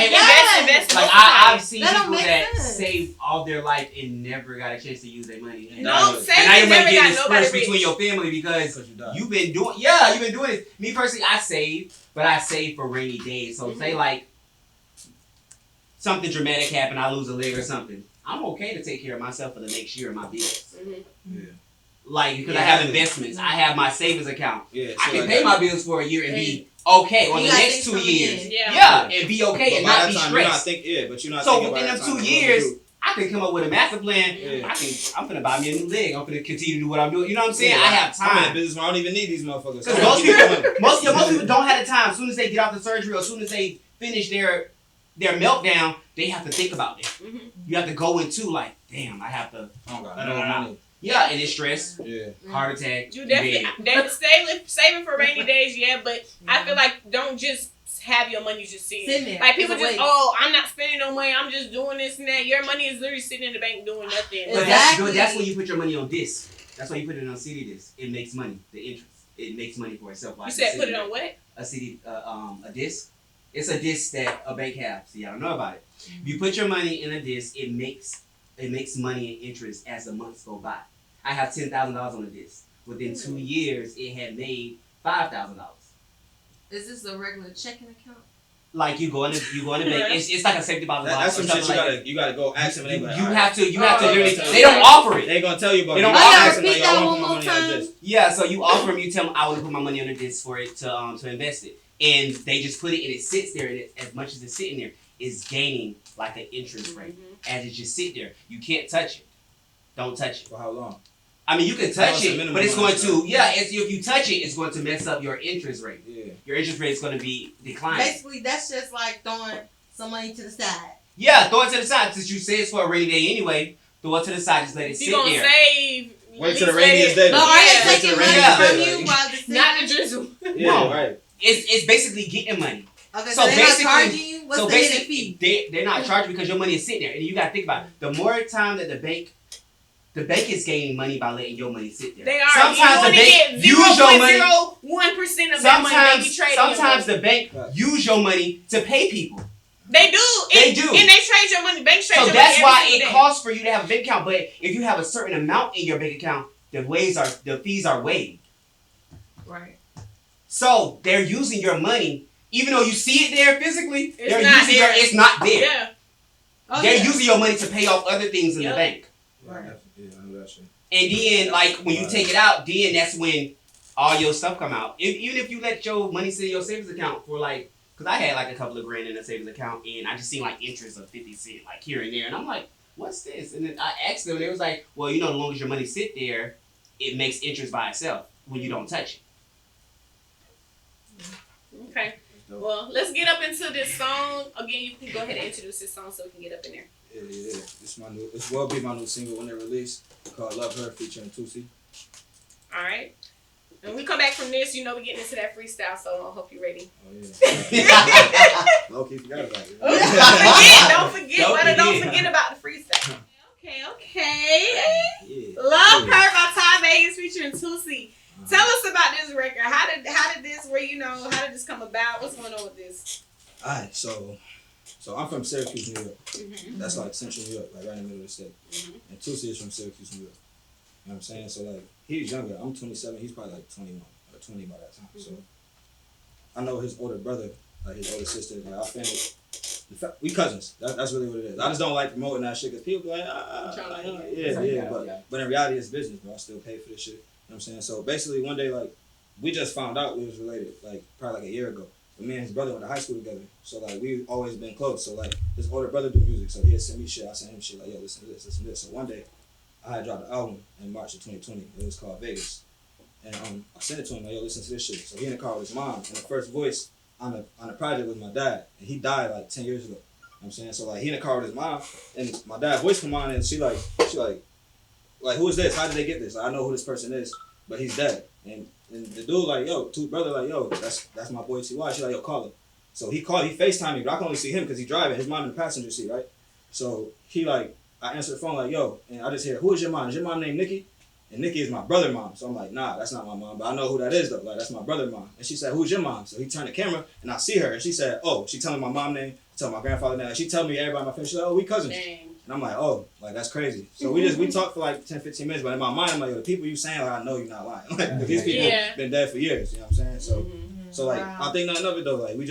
invest. Like I've seen people that save all their life and never got a chance to use their money. And now you might get dispersed between your family because you've been doing it. Me personally, I save, but I save for rainy days. So say like something dramatic happened, I lose a leg or something. I'm okay to take care of myself for the next year of my bills. Like because I have investments, I have my savings account. I can pay my bills for a year and be okay on the next 2 years. And be okay and not be stressed. But you're not. So within them 2 years, I can come up with a master plan. I'm gonna buy me a new leg. I'm gonna continue to do what I'm doing. You know what I'm saying? I have time. I'm in a business where I don't even need these motherfuckers. Because most people don't have the time. As soon as they get out the surgery or as soon as they finish their meltdown, they have to think about it. You have to go into like, damn, I have to. Yeah, and it's stress. Heart attack. You definitely saving for rainy days. But I feel like don't just have your money just sitting there. Like people just, I'm not spending no money. I'm just doing this and that. Your money is literally sitting in the bank doing nothing. But that's when you put your money on disc. That's why you put it on CD disc. It makes money. The interest. It makes money for itself. You said put it on what? A CD, a disc. It's a disc that a bank has. So y'all know about it. If you put your money in a disc, it makes money and interest as the months go by. I have $10,000 on the disc. Within 2 years, it had made $5,000. Is this a regular checking account? Like you go in the bank. It's like a safety deposit. That's some shit you gotta go ask them. You have to literally. They don't offer it. They gonna tell you about it. They don't offer it. Repeat that one more time. Yeah, so you offer them. You tell them I want to put my money on the disc for it to invest it, and they just put it and it sits there. And as much as it's sitting there, it's gaining like an interest rate as it just sit there. You can't touch it. Don't touch it. For how long? I mean, you can touch it, but it's going to, if you touch it, it's going to mess up your interest rate. Your interest rate is going to be declining. Basically, that's just like throwing some money to the side. Yeah, throw it to the side. Since you say it's for a rainy day anyway, throw it to the side. Just let it sit there. You're going to save. Wait till the rainiest day. But are they taking money from you while the not the drizzle. No, right. It's basically getting money. Okay, so they're not charging you? What's the hidden fee? They're not charging because your money is sitting there. And you got to think about it. The more time that the bank is gaining money by letting your money sit there. They are. Sometimes the bank use your money. 0.01% of that money they be trading. Sometimes the bank use your money to pay people. They do. They do. And they trade your money. Banks trade your money. So that's why it costs for you to have a bank account. But if you have a certain amount in your bank account, the fees are waived. Right. So they're using your money, even though you see it there physically. It's not there. Yeah. They're using your money to pay off other things in the bank. Right. And then, like, when you take it out, then that's when all your stuff come out. Even if you let your money sit in your savings account for, like, because I had, like, a couple of grand in a savings account, and I just seen, like, interest of 50 cents, like, here and there. And I'm like, what's this? And then I asked them, and they was like, well, you know, as long as your money sit there, it makes interest by itself when you don't touch it. Okay. Well, let's get up into this song. Again, you can go ahead and introduce this song so we can get up in there. Yeah. This will be my new single when it release called Love Her featuring Toosi. Alright. And when we come back from this, you know we're getting into that freestyle, so I hope you're ready. Oh yeah. Low-key forgot about it. Don't forget about the freestyle. Okay. Yeah. Love Her by Ty Vegas featuring Toosi. Tell us about this record. How did this come about? What's going on with this? Alright, so I'm from Syracuse, New York. That's like central New York, like right in the middle of the state. And Toosi is from Syracuse, New York. You know what I'm saying? So like he's younger. I'm 27. He's probably like 21 or 20 by that time. So I know his older brother, like his older sister, like our family. We cousins. That's really what it is. I just don't like promoting that shit because people be like, but in reality it's business, bro. I still pay for this shit. You know what I'm saying? So basically one day like we just found out we was related, like, probably like a year ago. But me and his brother went to high school together. So, like, we've always been close. So, like, his older brother do music. So, he'd send me shit. I sent him shit like, yo, listen to this, listen to this. So, one day, I had dropped an album in March of 2020. It was called Vegas. And I sent it to him, like, yo, listen to this shit. So, he in the car with his mom. And the first voice on the project was my dad. And he died, like, 10 years ago. You know what I'm saying? So, like, he in the car with his mom. And my dad's voice come on, and she like, who is this? How did they get this? Like, I know who this person is, but he's dead. And the dude like, yo, brother like, yo, that's my boy T.Y. She like, yo, call him. So he FaceTimed me, but I can only see him because he's driving. His mom in the passenger seat, right? So he like, I answered the phone like, yo, and I just hear, who is your mom? Is your mom named Nikki? And Nikki is my brother mom. So I'm like, nah, that's not my mom, but I know who that is though. Like, that's my brother mom. And she said, who's your mom? So he turned the camera and I see her and she said, oh, she telling my mom name, tell my grandfather name. She tell me everybody in my family. She's like, oh, we cousins. Dang. And I'm like, oh, like, that's crazy. So we talked for like 10, 15 minutes, but in my mind, I'm like, yo, the people you saying, like, I know you're not lying. Like, these people been dead for years, you know what I'm saying? So, so like, I think nothing of it though. Like, we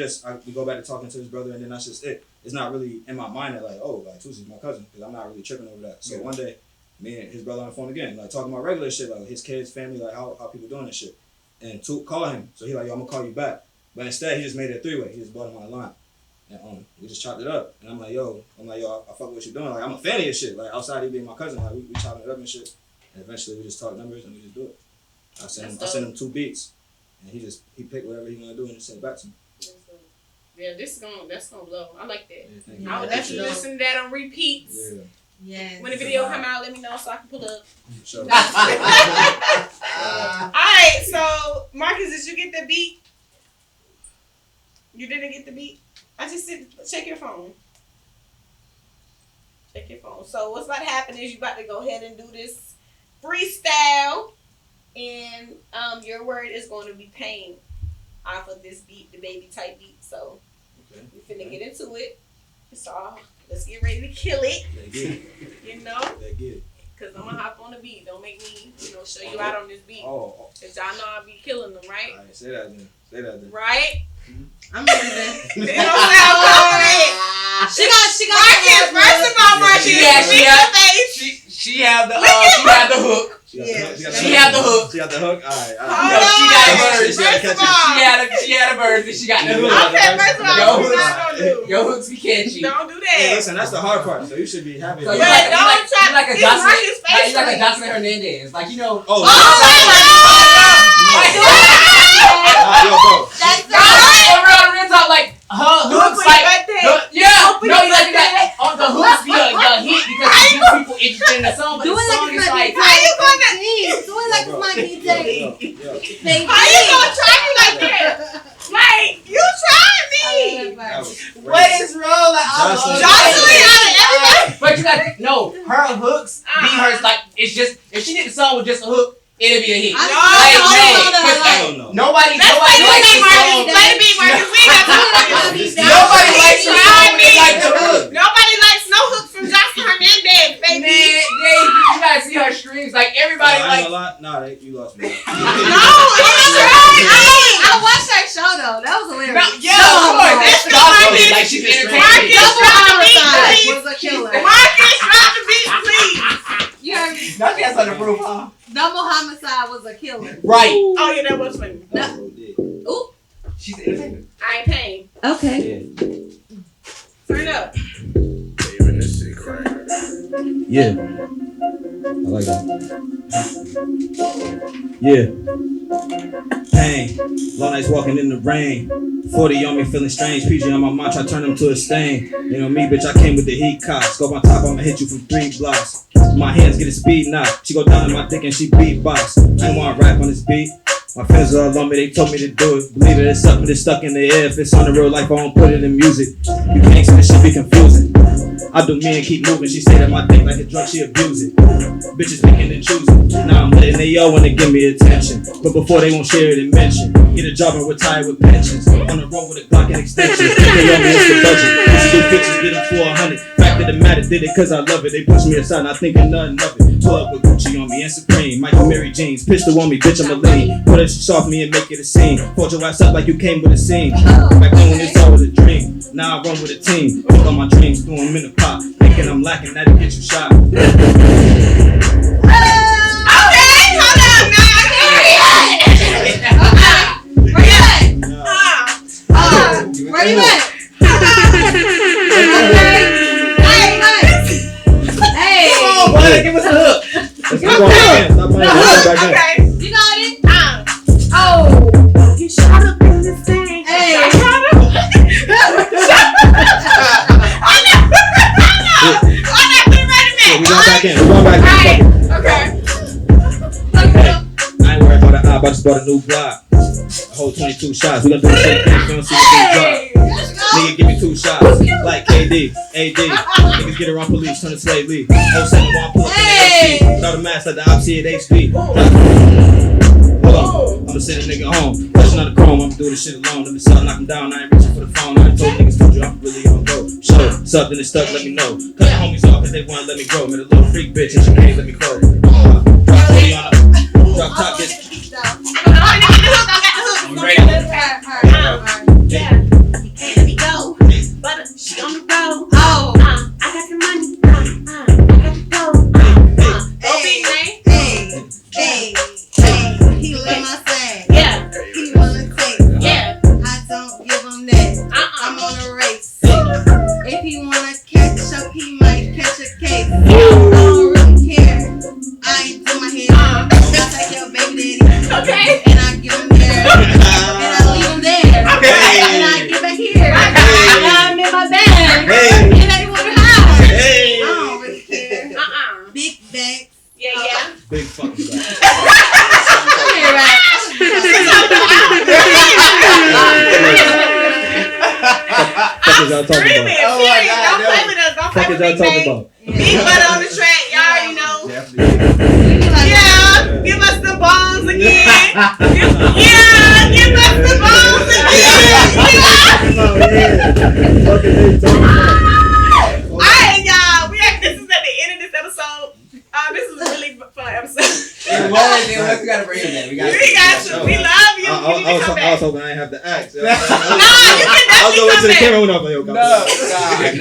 go back to talking to his brother, and then that's just it. It's not really in my mind that like, oh, like, Toosi's my cousin, because I'm not really tripping over that. So one day, me and his brother on the phone again, like, talking about regular shit, like his kids, family, like how people doing this shit. And Toot called him, so he like, yo, I'm gonna call you back. But instead, he just made it a three-way. He just brought him on the line. And we just chopped it up. And I'm like, yo, I fuck with what you're doing. Like, I'm a fan of your shit. Like, outside of being my cousin, like, we chopping it up and shit. And eventually we just talk numbers and we just do it. I sent him 2 beats. And he picked whatever he wanna do and just sent it back to me. Yeah, that's gonna blow. I like that. Yeah, I would definitely listen to that on repeats. Yeah. Yes. When the video come out, let me know so I can pull up. Sure. Alright, so Marcus, did you get the beat? You didn't get the beat? I just said, check your phone. Check your phone. So what's about to happen is you about to go ahead and do this freestyle, and your word is going to be pain off of this beat, the baby type beat. So we finna get into it. So let's get ready to kill it. You know, cause I'm gonna hop on the beat. Don't make me, show you out on this beat. Cause y'all know I be killing them, right? All right, say that then. Right? I'm ready then. You know what I'm saying? She got Marcus, first of all, Marcus, She have the hook. She had the hook. She got the hook. All right. She got a bird. First of all, She had a bird, and she got the hook. okay, first of all, what we not gonna do? Your hooks be catchy. Don't do Hey, that. listen, that's the hard part. So you should be happy. So But you like it's Marcus' face. you like a Jocelyn Hernandez, like you know. Oh, Oh, yo, bro. That's real talk, like her hooks, like the hooks be a hit because it gets people interested in the song. But the song is like, how you gonna do it like it's my DJ? How you gonna try me like that? Like, you tried me. what is wrong? Like, Jocelyn out of everybody. but you got no. Her hooks be hers. Like, it's just if she did the song with just a hook, it'll be a hit. Nobody likes the song. Play the beat, Marcus. We ain't got to do Nobody likes the song. They like the hook. Nobody likes no hooks from Jocelyn Hernandez, baby. Man, you gotta see her streams. Like everybody like. Nah, you lost me. I watched that show though. That was hilarious. Of course. That's Marcus. Like she's entertaining. Marcus was a killer. Marcus, drop the beat, please. You heard me? Nothing has on the proof, huh? Double homicide was a killer. Right. Oh yeah, that was funny. Ooh. She's entertaining. I ain't paying. Okay. Turn up. Even this shit crazy. Yeah. I like that. Yeah. Pain. Long nights walking in the rain. 40 on me feeling strange. PG on my mind, try to turn them to a stain. You know me, bitch, I came with the heat cock. Scope on top, I'ma hit you from 3 blocks. My hands get a speed knock. She go down in my dick and she beatbox. I ain't wanna rap on this beat. My friends are all on me, they told me to do it. Believe it, it's something that's stuck in the air. If it's on the real life, I won't put it in music. You can't see this shit be confusing. I do me and keep moving. She say that my dick like a drug, she abuse it. Bitches picking and choosing. Now I'm letting they all wanna give me attention. But before they won't share it and mention. Get a job and retire with pensions. On the road with a Glock and extensions. They on me, it's the budget. These 2 bitches get them for 100. Fact of the matter, did it cause I love it. They push me aside, not thinking nothing of it. Pull up with Gucci on me and Supreme. Michael Mary jeans. Pistol on me, bitch, I'm a lean. Put a shit off me and make it a scene. Fold your ass up like you came with a scene. Back then when it's all was a dream. Now I run with a team. Pick on my dreams, do them in the pot. Thinking I'm lacking, that'll get you shot. Okay, hold on, now. Where you at? Hey. Come on, boy, give us a hook. Let's keep going back in. Stop playing. Let's go back in. Okay. You got it? Oh. You shot up in this thing. Hey. Yeah, we going back in. We going back in. Okay. I ain't worried about the eye, but I just bought a new block. A whole 22 shots. We gonna do the shit again. You don't see the drop. Nigga, give me 2 shots. Like KD, AD. Niggas get around police, turn to slave league. 071 pull up in the AC. Throw the mask like the opposite at HP. Hold on. I'ma send a nigga home. Touching on the chrome, I'ma do this shit alone. If it's up, knock him down. I ain't reaching for the phone. I ain't told niggas, told you I'm really on go. Show, something is stuck, let me know. Cut the homies off cause they wanna let me grow. Met a little freak bitch and she can't let me grow. Drop top, get. I'm ready. Yeah. Hey, let me go. But she on the road. Oh. I got the money. I got the dough. Go big man. Hey. He love my thing. Yeah. He wanna take. Yeah. I don't give him that. I'm on a race. If he wanna catch up, he might catch a case. I don't really care. I ain't do my hair. Just like your baby daddy. Okay. And I get him there. And I leave him there. Okay. And I get back here. Okay. And I'm in my bag. Hey. And I want to hide. Hey. I don't really care. Big bags. Yeah. Big fucking back. Come here, right? Fuck is y'all talking Screaming. about? Oh my God, Don't no. play with us. Don't Fuck play is with y'all Big talking Bang. about? Big butt on the track. Y'all already know. Definitely. Yeah. Give us the bones again. Yeah. Give us the bones again. Alright, y'all. This is at the end of this episode. This is a really fun episode. It was. We gotta bring it back. We We got you. We love you. You need to come I back. was hoping I didn't have to ask. No, you can I was definitely going to come the back. camera when I was like, yo,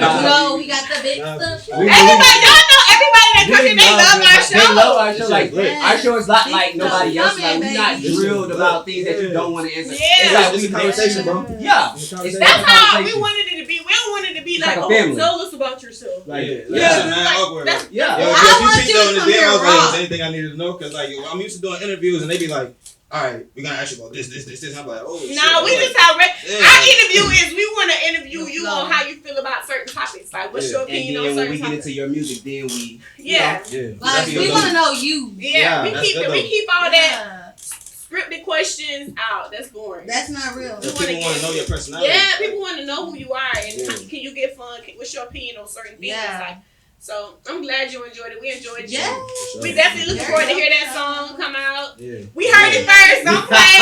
No. No, we got the big Nah. stuff. Everybody, y'all know everybody that comes in, they love our show. They love our show. Like Lit. our show is not like nobody else. Coming, Like we're not baby. drilled about things that you don't want to answer. Yeah. It's like It's a conversation, bro. Yeah. It's a It's conversation. That's how we conversation. wanted it to be. We don't want it to be It's like, like a oh, family. tell us about yourself. Like, Yeah. yeah, man, awkward. That's- Like, Yeah. yo, I if want you you see to on the come DM, here I was like, raw. is there anything I needed to know? Because, like, yo, I'm used to doing interviews, and they be like, all right, we're going to ask you about this. I'm like, oh, shit. No, we I'm just like, have yeah. our interview is we want to interview The you flow. on how you feel about certain topics. Like, what's your And opinion then on when certain we get topics? into your music, then we Yeah. Yeah. Like, That'd be we a want to dope. know you. Yeah, we that's keep good it. We though. keep all that Yeah. scripted questions out. That's boring. That's not real. If people want to know your personality. Yeah, people want to know who you are and Yeah. can you get fun? What's your opinion on certain things? Yeah. Like, so I'm glad you enjoyed it. We enjoyed you. Yeah. For We sure. definitely looking Very forward to hear much that so. song come out. Yeah. We heard it first. Don't play.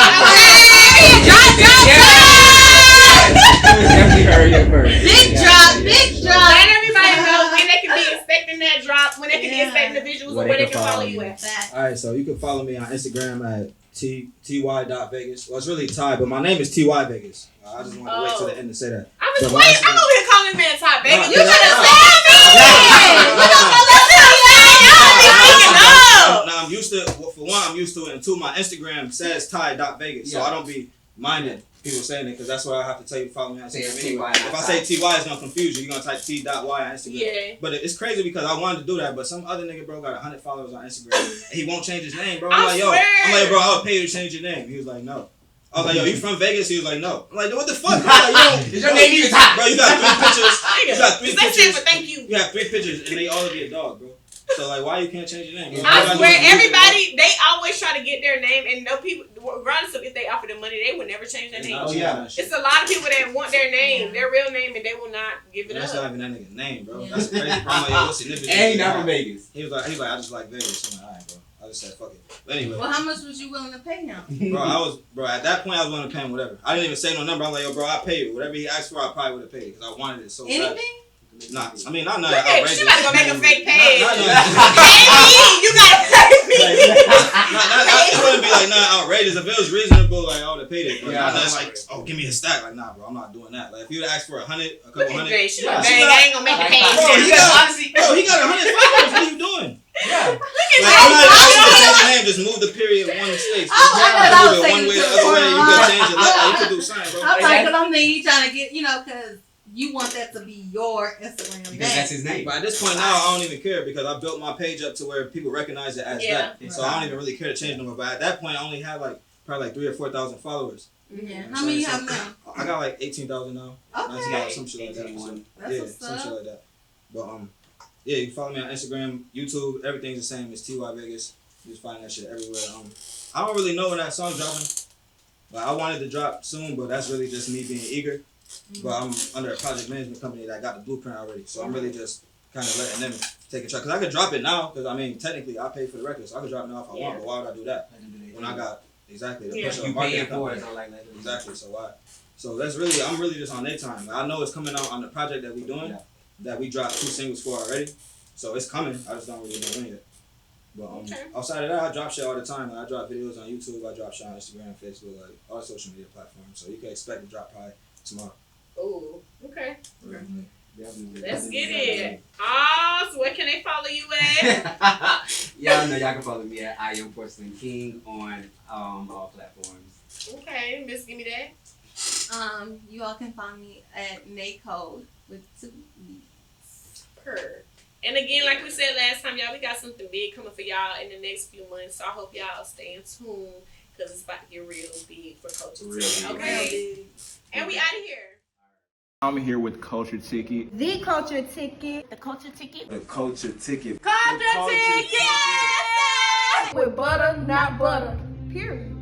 Okay. definitely heard it first. Big drop, big drop. Let everybody know when they can be expecting that drop, when they can be Yeah. expecting the visuals, Where or where they they can can follow follow you you. at. That. All right, so you can follow me on Instagram at ty.vegas. Well, it's really Ty, but my name is Ty Vegas. I just wanted to wait till the end to say that. I was So wait. my I'm over here calling man Ty Vegas. Nah, You cause gotta I- tell me. You don't know what I'm saying. Y'all be thinking up. Now I'm used to, well, for one, I'm used to it, and two, my Instagram says Ty.Vegas, so Yeah. I don't be minded people saying it, because that's why I have to tell you to follow me on Say Instagram it's anyway. TY, If not I say Ty. TY, it's gonna confuse you. You're gonna type T.Y on Instagram. Yeah. But it's crazy because I wanted to do that, but some other nigga, bro, got 100 followers on Instagram, and he won't change his name, bro. I I'm like, swear. bro, I'll pay you to change your name. He was like, no. I was like, yo, you from Vegas? He was like, no. I'm like, what the fuck? I'm like, yo, Is your name even Ty? bro, you got 3 pictures. You got 3 That's it pictures. for thank you. You have 3 pictures, and they all be a dog, bro. So, like, why you can't change your name? I All swear, gotta do is everybody, they always try to get their name, and no people, regardless of if they offer them money, they would never change their name. Oh, yeah. It's a lot of people that want their name, their real name, and they will not give it That's up. not even that nigga's name, bro. Yeah. That's crazy. I'm like, yo, what's significant? And he not from Vegas. He was like, I just like Vegas. I'm like, all right, bro. I just said, fuck it. But anyway, Well, how much was you willing to pay him? bro, at that point, I was willing to pay him whatever. I didn't even say no number. I'm like, yo, bro, I pay you. Whatever he asked for, I probably would have paid because I wanted it so bad. Anything? Nah, I mean, not Look at outrageous. you, gotta go make a fake page. Not, Pay me, you gotta pay me. it wouldn't be like not outrageous. If it was reasonable, like I would have paid it. But Yeah. not like, oh, give me a stack. Like, nah, bro, I'm not doing that. Like, if you'd asked for a Look couple at hundred, Jay, she Yeah. like, dang, I ain't gonna make a Like, page. bro, you got honestly. bro, he got 100 followers. What are you doing? Yeah. Look at Like, I'm not that. asking to change the name, just move the period one space. Oh, I thought I was Move it taking one way, it the to other the way. You borderline. could change it. You could do something, bro. I'm like, cause I'm thinking you trying to get, cause you want that to be your Instagram Because name. that's his name. But at this point now, I don't even care because I built my page up to where people recognize it as Yeah. that. So I don't even really care to change no more. But at that point, I only had probably 3,000 or 4,000 followers. Yeah. So How many you have now? I got 18,000 now. Okay. Some shit like that. 18,100. That's Yeah, what's some shit up. like that. But yeah, you can follow me on Instagram, YouTube. Everything's the same. It's TY Vegas. You just find that shit everywhere. I don't really know when that song's dropping. Like, I wanted to drop soon, but that's really just me being eager. But I'm under a project management company that got the blueprint already, so I'm really just kind of letting them take a track. Cause I could drop it now, cause I mean technically I pay for the record, so I could drop it now if I want. But why would I do that when I got exactly the push of a You marketing paying for company? it, so like that. Exactly. So why? So that's really I'm really just on their time. Like, I know it's coming out on the project that we doing, that we dropped 2 singles for already. So it's coming. I just don't really know when yet. But outside of that, I drop shit all the time. Like, I drop videos on YouTube. I drop shit on Instagram, Facebook, like all the social media platforms. So you can expect to drop probably tomorrow. Ooh, okay. Definitely. Let's get it. So where can they follow you at? Y'all know y'all can follow me at I Am Porcelain King on all platforms. Okay, Miss, give me that. You all can find me at Nacode with 2 E's. Per. And again, like we said last time, y'all, we got something big coming for y'all in the next few months. So I hope y'all stay in tune because it's about to get real big for Culture Ticket. Okay? And we out of here. I'm here with Culture Ticket. The Culture Ticket. The Culture Ticket. The Culture Ticket. Culture Ticket! With butter, not butter. Period.